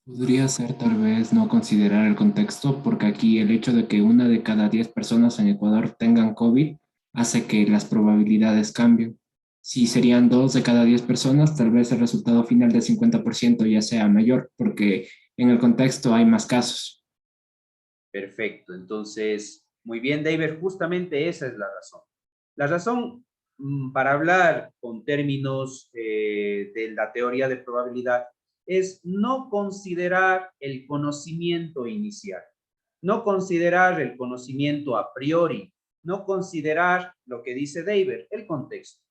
B: Podría ser tal vez no considerar el contexto, porque aquí el hecho de que 1 de cada 10 personas en Ecuador tengan COVID hace que las probabilidades cambien. Si serían 2 de cada 10 personas, tal vez el resultado final del 50% ya sea mayor, porque en el contexto hay más casos.
A: Perfecto, entonces, muy bien, David, justamente esa es la razón. La razón para hablar con términos de la teoría de probabilidad es no considerar el conocimiento inicial, no considerar el conocimiento a priori, no considerar lo que dice David, el contexto,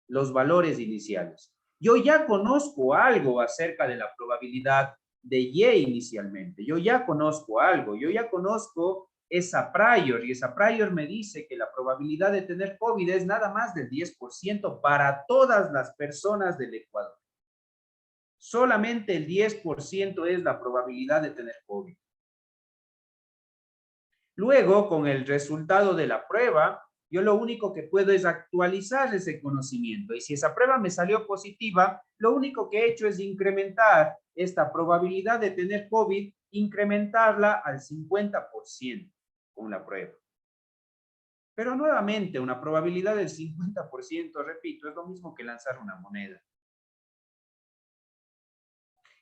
A: los valores iniciales. Yo ya conozco algo acerca de la probabilidad de Y inicialmente. Yo ya conozco algo. Yo ya conozco esa prior y esa prior me dice que la probabilidad de tener COVID es nada más del 10% para todas las personas del Ecuador. Solamente el 10% es la probabilidad de tener COVID. Luego, con el resultado de la prueba, yo lo único que puedo es actualizar ese conocimiento. Y si esa prueba me salió positiva, lo único que he hecho es incrementar esta probabilidad de tener COVID, incrementarla al 50% con la prueba. Pero nuevamente, una probabilidad del 50%, repito, es lo mismo que lanzar una moneda.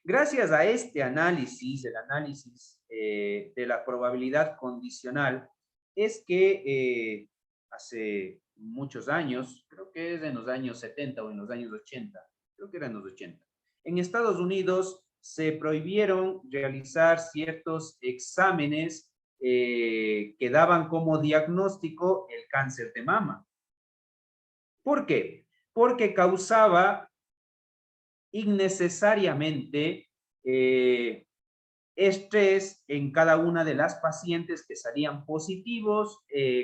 A: Gracias a este análisis, el análisis de la probabilidad condicional, es que hace muchos años, creo que es en los años 70 o en los años 80, creo que eran los 80, en Estados Unidos se prohibieron realizar ciertos exámenes que daban como diagnóstico el cáncer de mama. ¿Por qué? Porque causaba innecesariamente estrés en cada una de las pacientes que salían positivos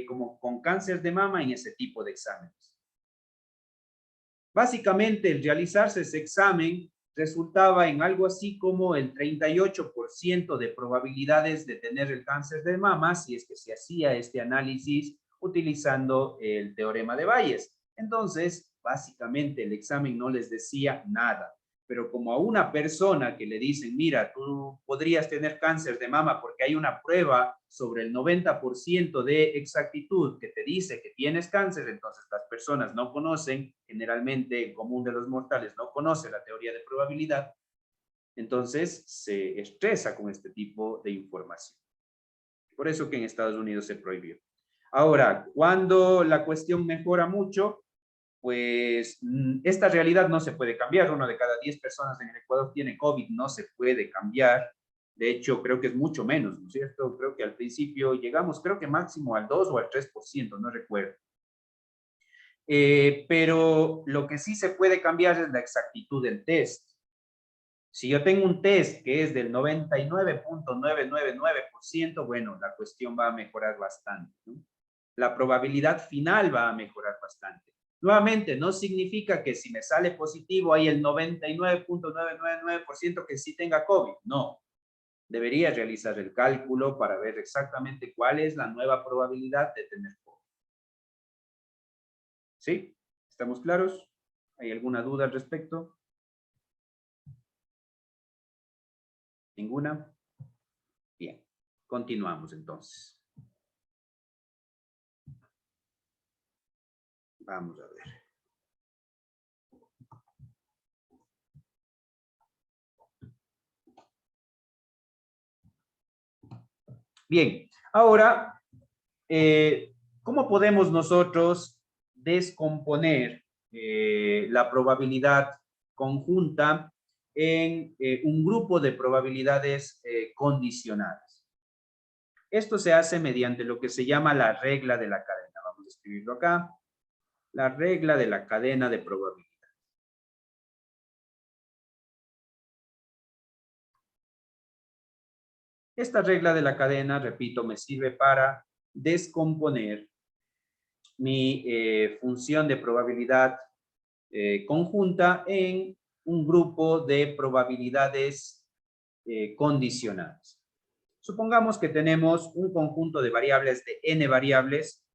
A: como con cáncer de mama en ese tipo de exámenes. Básicamente, el realizarse ese examen resultaba en algo así como el 38% de probabilidades de tener el cáncer de mama si es que se hacía este análisis utilizando el teorema de Bayes. Entonces, básicamente el examen no les decía nada. Pero como a una persona que le dicen, mira, tú podrías tener cáncer de mama porque hay una prueba sobre el 90% de exactitud que te dice que tienes cáncer, entonces las personas no conocen, generalmente el común de los mortales no conoce la teoría de probabilidad, entonces se estresa con este tipo de información. Por eso que en Estados Unidos se prohibió. Ahora, cuando la cuestión mejora mucho, pues esta realidad no se puede cambiar. 1 de cada 10 personas en el Ecuador tiene COVID, no se puede cambiar. De hecho, creo que es mucho menos, ¿no es cierto? Creo que al principio llegamos, creo que máximo al 2 o al 3%, no recuerdo. Pero lo que sí se puede cambiar es la exactitud del test. Si yo tengo un test que es del 99.999%, bueno, la cuestión va a mejorar bastante, ¿no? La probabilidad final va a mejorar bastante. Nuevamente, no significa que si me sale positivo hay el 99.999% que sí tenga COVID. No. Debería realizar el cálculo para ver exactamente cuál es la nueva probabilidad de tener COVID. ¿Sí? ¿Estamos claros? ¿Hay alguna duda al respecto? ¿Ninguna? Bien. Continuamos entonces. Vamos a ver. Bien, ahora, ¿cómo podemos nosotros descomponer la probabilidad conjunta en un grupo de probabilidades condicionadas. Esto se hace mediante lo que se llama la regla de la cadena. Vamos a escribirlo acá. La regla de la cadena de probabilidad. Esta regla de la cadena, repito, me sirve para descomponer mi función de probabilidad conjunta en un grupo de probabilidades condicionadas. Supongamos que tenemos un conjunto de variables de n variables,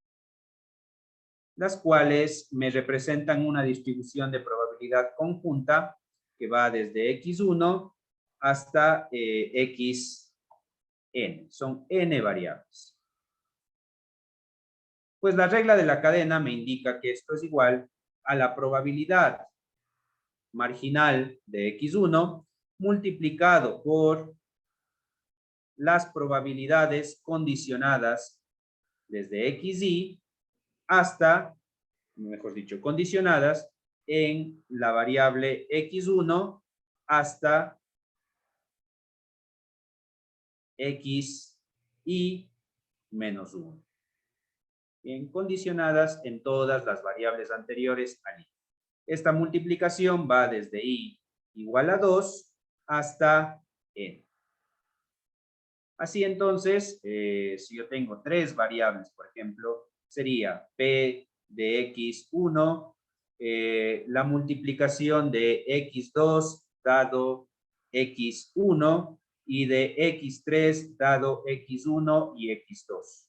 A: las cuales me representan una distribución de probabilidad conjunta que va desde x1 hasta xn. Son n variables. Pues la regla de la cadena me indica que esto es igual a la probabilidad marginal de x1 multiplicado por las probabilidades condicionadas desde xy hasta, mejor dicho, condicionadas en la variable x1 hasta xy menos 1. Bien, condicionadas en todas las variables anteriores al i. Esta multiplicación va desde i igual a 2 hasta n. Así entonces, si yo tengo 3 variables, por ejemplo, sería p de x1, la multiplicación de x2 dado x1 y de x3 dado x1 y x2.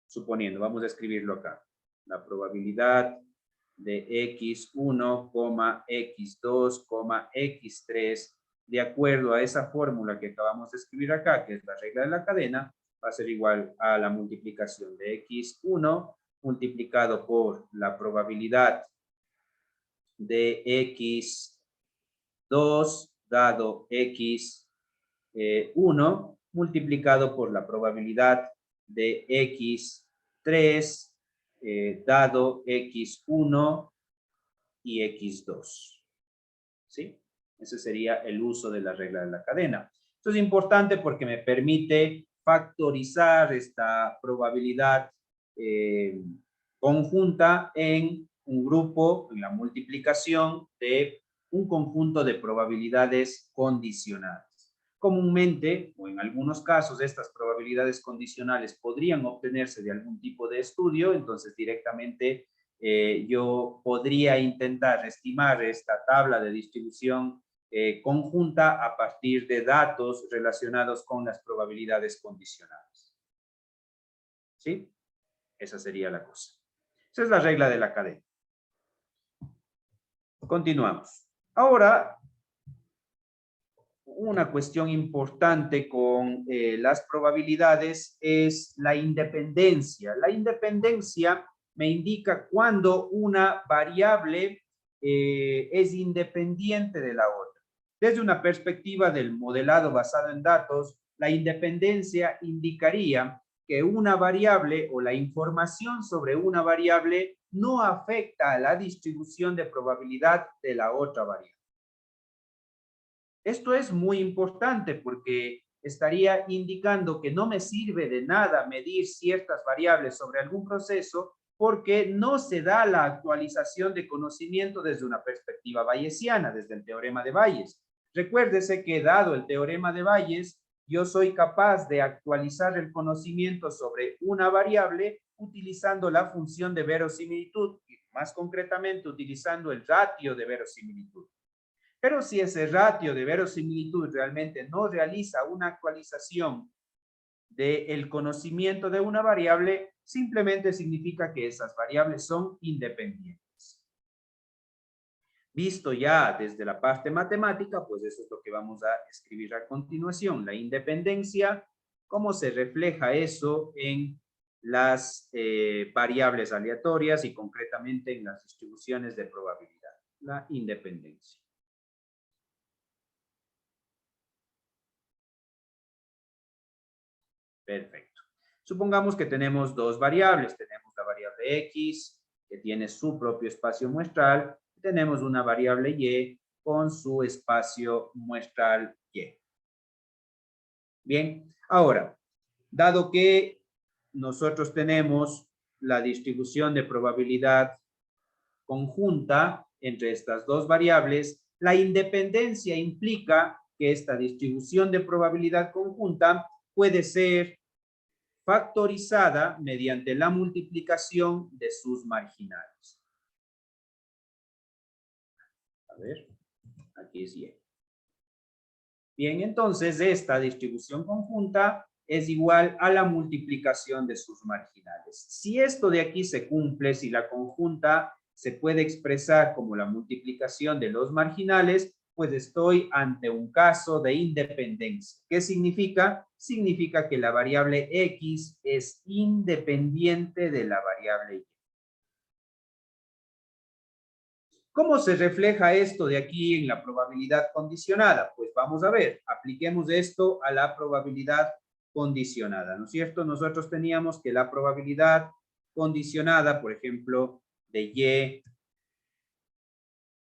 A: Suponiendo, vamos a escribirlo acá. La probabilidad de x1, x2, x3, de acuerdo a esa fórmula que acabamos de escribir acá, que es la regla de la cadena, va a ser igual a la multiplicación de x1 multiplicado por la probabilidad de x2 dado x1 multiplicado por la probabilidad de x3 dado x1 y x2. ¿Sí? Ese sería el uso de la regla de la cadena. Esto es importante porque me permite factorizar esta probabilidad conjunta en un grupo, en la multiplicación de un conjunto de probabilidades condicionadas. Comúnmente, o en algunos casos, estas probabilidades condicionales podrían obtenerse de algún tipo de estudio, entonces directamente yo podría intentar estimar esta tabla de distribución conjunta a partir de datos relacionados con las probabilidades condicionadas. ¿Sí? Esa sería la cosa. Esa es la regla de la cadena. Continuamos. Ahora, una cuestión importante con las probabilidades es la independencia. La independencia me indica cuando una variable es independiente de la otra. Desde una perspectiva del modelado basado en datos, la independencia indicaría que una variable o la información sobre una variable no afecta a la distribución de probabilidad de la otra variable. Esto es muy importante porque estaría indicando que no me sirve de nada medir ciertas variables sobre algún proceso porque no se da la actualización de conocimiento desde una perspectiva bayesiana, desde el teorema de Bayes. Recuérdese que dado el teorema de Bayes, yo soy capaz de actualizar el conocimiento sobre una variable utilizando la función de verosimilitud y más concretamente utilizando el ratio de verosimilitud. Pero si ese ratio de verosimilitud realmente no realiza una actualización del conocimiento de una variable, simplemente significa que esas variables son independientes. Visto ya desde la parte matemática, pues eso es lo que vamos a escribir a continuación. La independencia, ¿cómo se refleja eso en las variables aleatorias y concretamente en las distribuciones de probabilidad? La independencia. Perfecto. Supongamos que tenemos dos variables. Tenemos la variable x, que tiene su propio espacio muestral. Tenemos una variable y, con su espacio muestral Y. Bien, ahora, dado que nosotros tenemos la distribución de probabilidad conjunta entre estas dos variables, la independencia implica que esta distribución de probabilidad conjunta puede ser factorizada mediante la multiplicación de sus marginales. A ver, aquí es Y. Bien, entonces esta distribución conjunta es igual a la multiplicación de sus marginales. Si esto de aquí se cumple, si la conjunta se puede expresar como la multiplicación de los marginales, pues estoy ante un caso de independencia. ¿Qué significa? Significa que la variable X es independiente de la variable Y. ¿Cómo se refleja esto de aquí en la probabilidad condicionada? Pues vamos a ver, apliquemos esto a la probabilidad condicionada, ¿no es cierto? Nosotros teníamos que la probabilidad condicionada, por ejemplo, de Y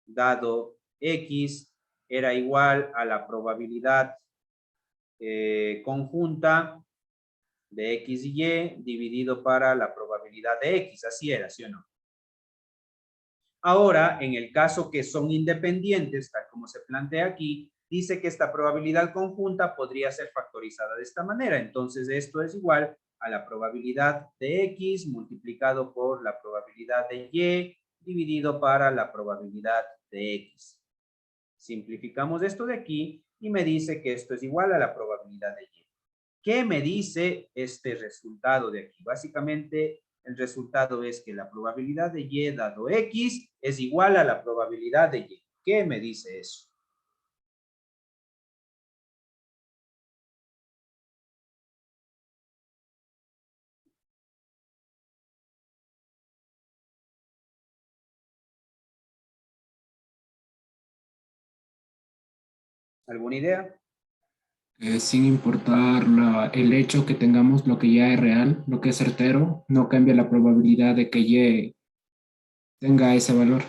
A: dado X era igual a la probabilidad conjunta de X y Y dividido para la probabilidad de X, así era, ¿sí o no? Ahora, en el caso que son independientes, tal como se plantea aquí, dice que esta probabilidad conjunta podría ser factorizada de esta manera. Entonces, esto es igual a la probabilidad de X multiplicado por la probabilidad de Y dividido para la probabilidad de X. Simplificamos esto de aquí y me dice que esto es igual a la probabilidad de Y. ¿Qué me dice este resultado de aquí? Básicamente, el resultado es que la probabilidad de Y dado X es igual a la probabilidad de Y. ¿Qué me dice eso? ¿Alguna idea?
B: Sin importar el hecho que tengamos lo que ya es real, lo que es certero, no cambia la probabilidad de que Y tenga ese valor.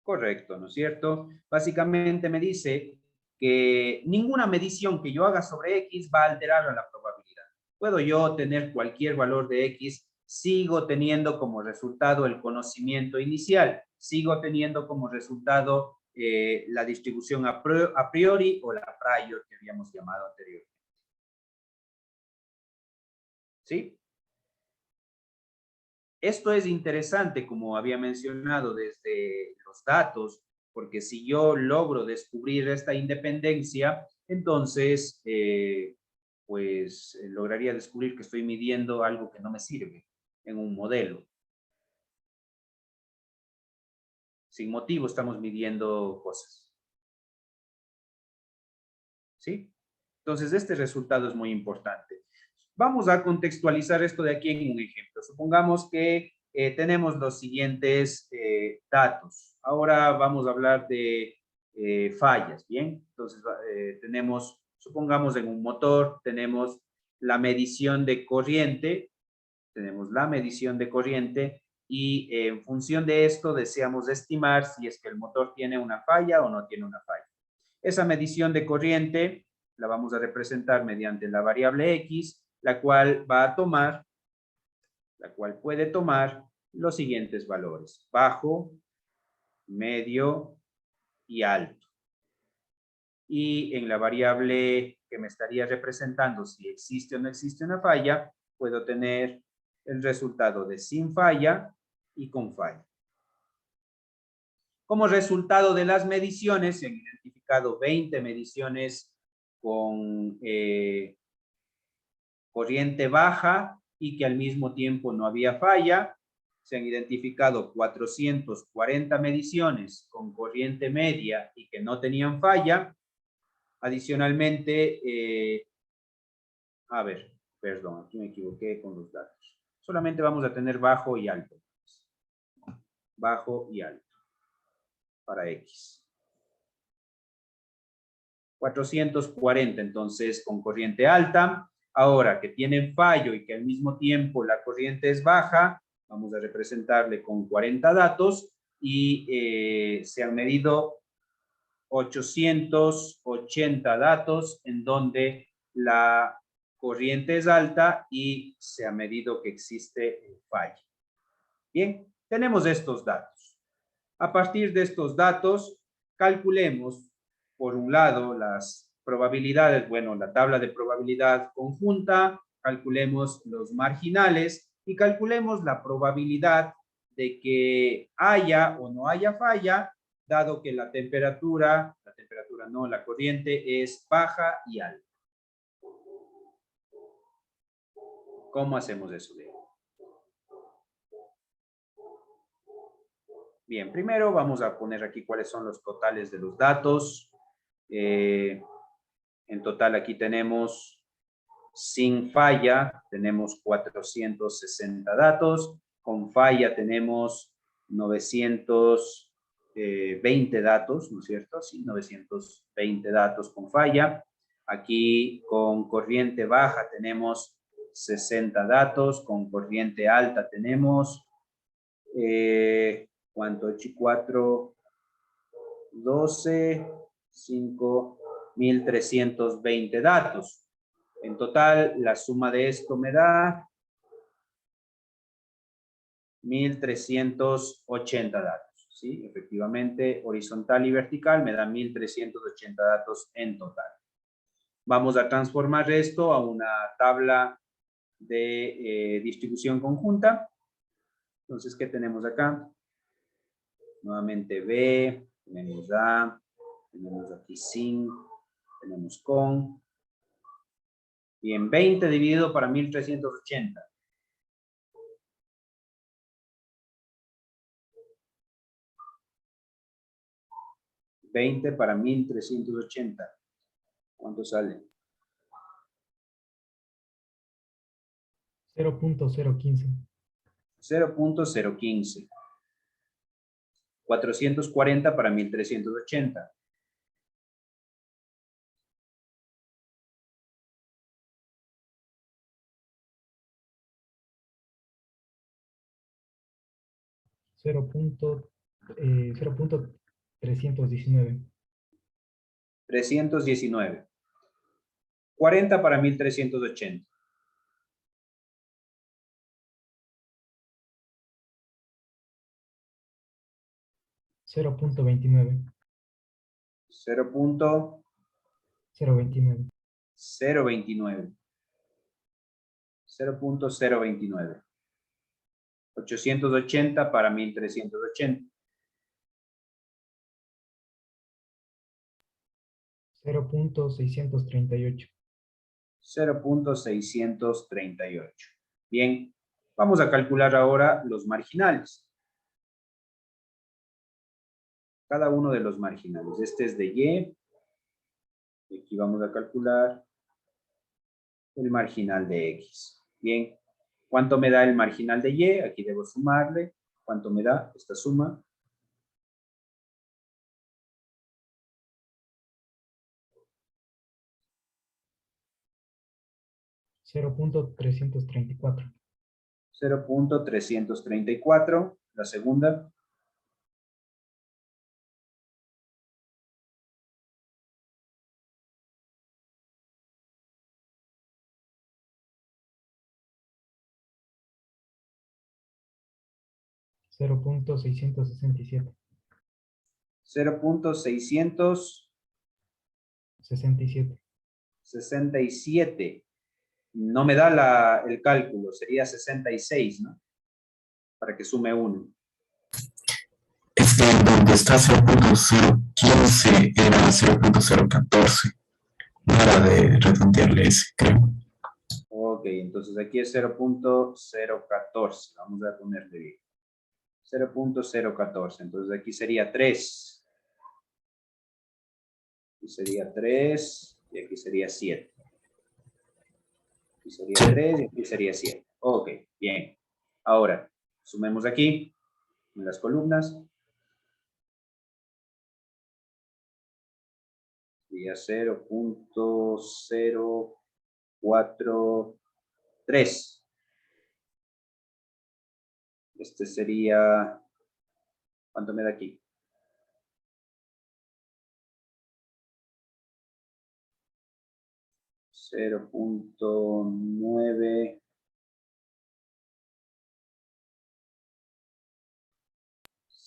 A: Correcto, ¿no es cierto? Básicamente me dice que ninguna medición que yo haga sobre X va a alterar a la probabilidad. Puedo yo tener cualquier valor de X, sigo teniendo como resultado el conocimiento inicial, sigo teniendo como resultado la distribución a priori o la prior que habíamos llamado anteriormente. ¿Sí? Esto es interesante, como había mencionado, desde los datos, porque si yo logro descubrir esta independencia, entonces, lograría descubrir que estoy midiendo algo que no me sirve en un modelo. Sin motivo estamos midiendo cosas. ¿Sí? Entonces, este resultado es muy importante. Vamos a contextualizar esto de aquí en un ejemplo. Supongamos que tenemos los siguientes datos. Ahora vamos a hablar de fallas, ¿bien? Entonces, tenemos, supongamos en un motor, tenemos la medición de corriente, y en función de esto deseamos estimar si es que el motor tiene una falla o no tiene una falla. Esa medición de corriente la vamos a representar mediante la variable X, la cual puede tomar los siguientes valores: bajo, medio y alto. Y en la variable que me estaría representando si existe o no existe una falla, puedo tener el resultado de sin falla y con falla. Como resultado de las mediciones, se han identificado 20 mediciones con corriente baja y que al mismo tiempo no había falla. Se han identificado 440 mediciones con corriente media y que no tenían falla. Adicionalmente, perdón, aquí me equivoqué con los datos. Solamente vamos a tener bajo y alto. Bajo y alto para X. 440 entonces con corriente alta. Ahora que tienen fallo y que al mismo tiempo la corriente es baja, vamos a representarle con 40 datos y se han medido 880 datos en donde la corriente es alta y se ha medido que existe falla. Bien, tenemos estos datos. A partir de estos datos, calculemos, por un lado, las probabilidades, bueno, la tabla de probabilidad conjunta, calculemos los marginales y calculemos la probabilidad de que haya o no haya falla, dado que la corriente es baja y alta. ¿Cómo hacemos eso? Bien, primero vamos a poner aquí cuáles son los totales de los datos. En total aquí tenemos, sin falla, tenemos 460 datos. Con falla tenemos 920 datos, ¿no es cierto? Sí, 920 datos con falla. Aquí con corriente baja tenemos 60 datos. Con corriente alta tenemos... ¿cuánto? 4, 12, 5, 1320 datos. En total, la suma de esto me da 1380 datos. ¿Sí? Efectivamente, horizontal y vertical me da 1380 datos en total. Vamos a transformar esto a una tabla de distribución conjunta. Entonces, ¿qué tenemos acá? Nuevamente B, tenemos A, tenemos aquí sin, tenemos con. Y en 20 dividido para 1380. $20 para 1380. ¿Cuánto sale?
C: 0.015.
A: 0.015. 440 para 1380.
C: Cero punto 319.
A: 319. 40 para 1380.
C: 0.29.
A: 0.029.
C: 0.29.
A: 0.029. 880 para 1380.
C: 0.638.
A: 0.638. Bien, vamos a calcular ahora los marginales. Cada uno de los marginales. Este es de Y. Y aquí vamos a calcular el marginal de X. Bien, ¿cuánto me da el marginal de Y? Aquí debo sumarle. ¿Cuánto me da esta suma?
C: 0.334.
A: 0.334. La segunda.
C: 0.667.
A: 0.667.
C: 67.
A: No me da el cálculo, sería 66, ¿no? Para que sume 1.
D: Es que donde está 0.015 era 0.014. No era de redondearle ese, creo.
A: Ok, entonces aquí es 0.014. Vamos a ponerle bien. 0.014. Entonces aquí sería 3. Aquí sería 3 y aquí sería 7. Aquí sería 3 y aquí sería 7. Ok, bien. Ahora, sumemos aquí en las columnas. Sería 0.043. Este sería, ¿cuánto me da aquí? 0.9.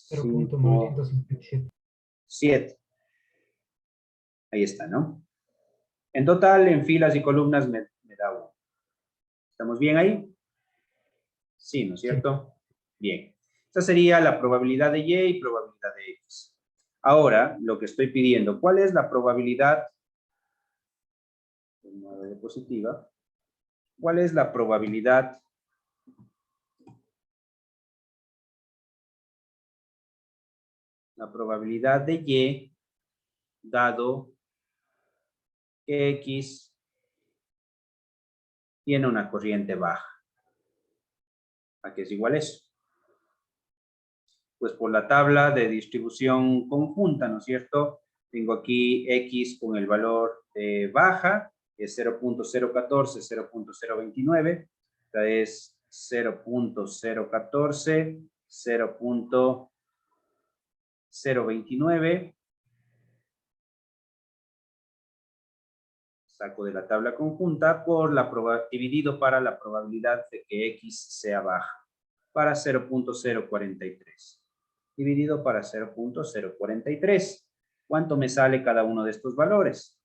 C: 0.957.
A: 7. Ahí está, ¿no? En total, en filas y columnas me da 1. ¿Estamos bien ahí? Sí, ¿no es cierto? Bien. Esta sería la probabilidad de Y y probabilidad de X. Ahora, lo que estoy pidiendo, ¿cuál es la probabilidad? 9 de positiva. ¿Cuál es la probabilidad? La probabilidad de Y dado que X tiene una corriente baja. ¿A qué es igual eso? Pues por la tabla de distribución conjunta, ¿no es cierto? Tengo aquí X con el valor de baja, que es 0.014, 0.029. Esta es 0.014, 0.029. Saco de la tabla conjunta por dividido para la probabilidad de que X sea baja, para 0.043. Dividido para 0.043. ¿Cuánto me sale cada uno de estos valores?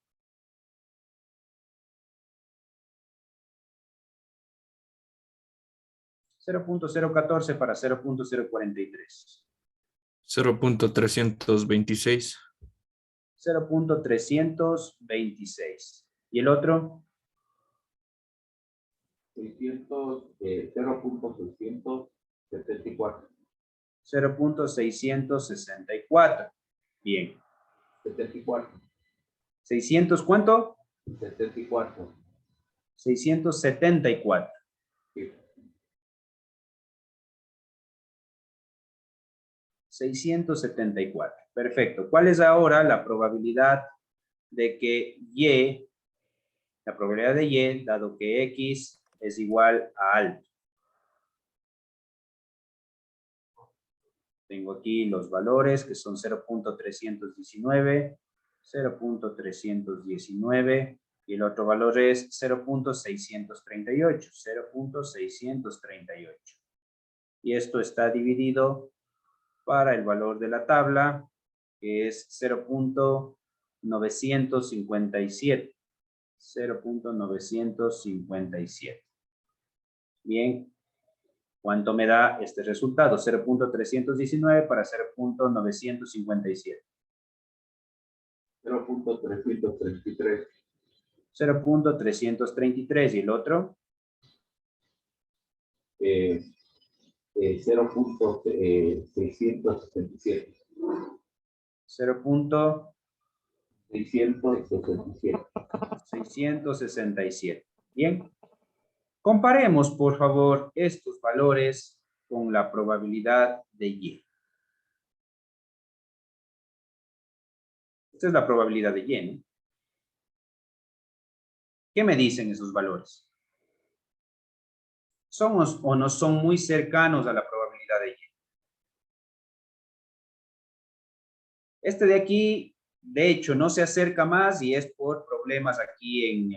A: .014 para 0.043.
E: 0.326.
A: 0.326. ¿Y el otro?
H: 0.674.
A: 0.664. Bien.
H: 74.
A: ¿600 cuánto?
H: 74.
A: 674.
H: Sí.
A: 674. Perfecto. ¿Cuál es ahora la probabilidad de que Y, la probabilidad de Y, dado que X es igual a alto? Tengo aquí los valores que son 0.319, 0.319 y el otro valor es 0.638, 0.638. Y esto está dividido para el valor de la tabla, que es 0.957. 0.957. Bien. ¿Cuánto me da este resultado? 0.319 para 0.957.
H: 0.333.
A: 0.333. ¿Y el otro?
H: 0.667.
A: 0.667. Bien. Comparemos, por favor, estos valores con la probabilidad de Y. Esta es la probabilidad de Y, ¿no? ¿Qué me dicen esos valores? ¿Somos o no son muy cercanos a la probabilidad de Y? Este de aquí, de hecho, no se acerca más y es por problemas aquí en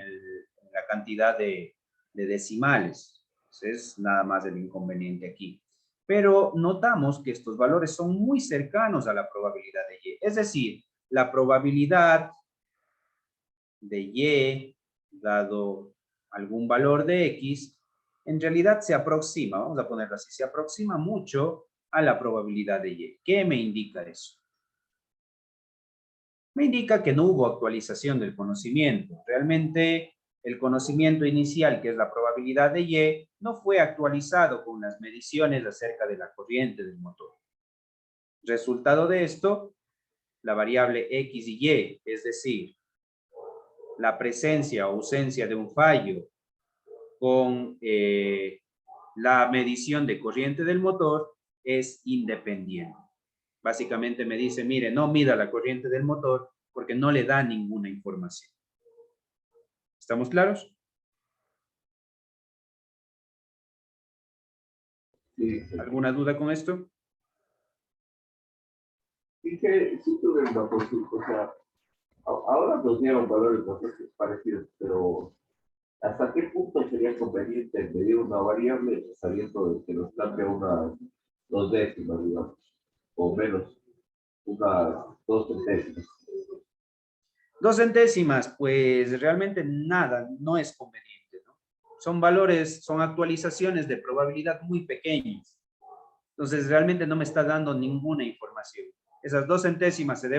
A: la cantidad de decimales. Ese es nada más el inconveniente aquí. Pero notamos que estos valores son muy cercanos a la probabilidad de Y. Es decir, la probabilidad de Y, dado algún valor de X, en realidad se aproxima, vamos a ponerlo así, se aproxima mucho a la probabilidad de Y. ¿Qué me indica eso? Me indica que no hubo actualización del conocimiento. Realmente el conocimiento inicial, que es la probabilidad de Y, no fue actualizado con las mediciones acerca de la corriente del motor. Resultado de esto, la variable X y Y, es decir, la presencia o ausencia de un fallo con la medición de corriente del motor, es independiente. Básicamente me dice, mire, no mida la corriente del motor porque no le da ninguna información. ¿Estamos claros?
H: Sí.
A: ¿Alguna duda con esto?
H: Sí, sí tuve una consulta, o sea, ahora nos dieron valores bastante parecidos, pero ¿Hasta qué punto sería conveniente medir una variable sabiendo de que nos cambia unas 2 décimas, digamos, o menos, unas 2 centésimas?
A: 2 centésimas, pues realmente nada, no es conveniente, ¿no? Son valores, son actualizaciones de probabilidad muy pequeñas. Entonces, realmente no me está dando ninguna información. Esas 2 centésimas se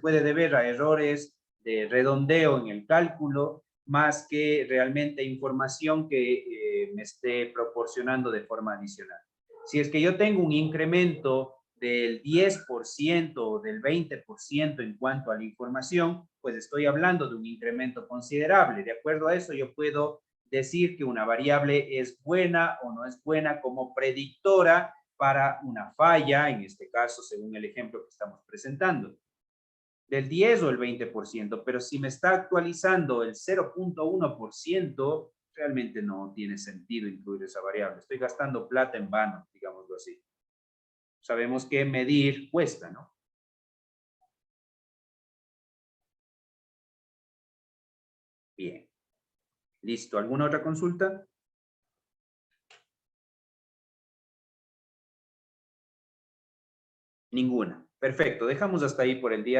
A: puede deber a errores de redondeo en el cálculo, más que realmente información que me esté proporcionando de forma adicional. Si es que yo tengo un incremento del 10% o del 20% en cuanto a la información, pues estoy hablando de un incremento considerable. De acuerdo a eso, yo puedo decir que una variable es buena o no es buena como predictora para una falla, en este caso, según el ejemplo que estamos presentando, del 10 o el 20%, pero si me está actualizando el 0.1%, realmente no tiene sentido incluir esa variable. Estoy gastando plata en vano, digámoslo así. Sabemos que medir cuesta, ¿no? Bien. Listo. ¿Alguna otra consulta? Ninguna. Perfecto. Dejamos hasta ahí por el día de hoy.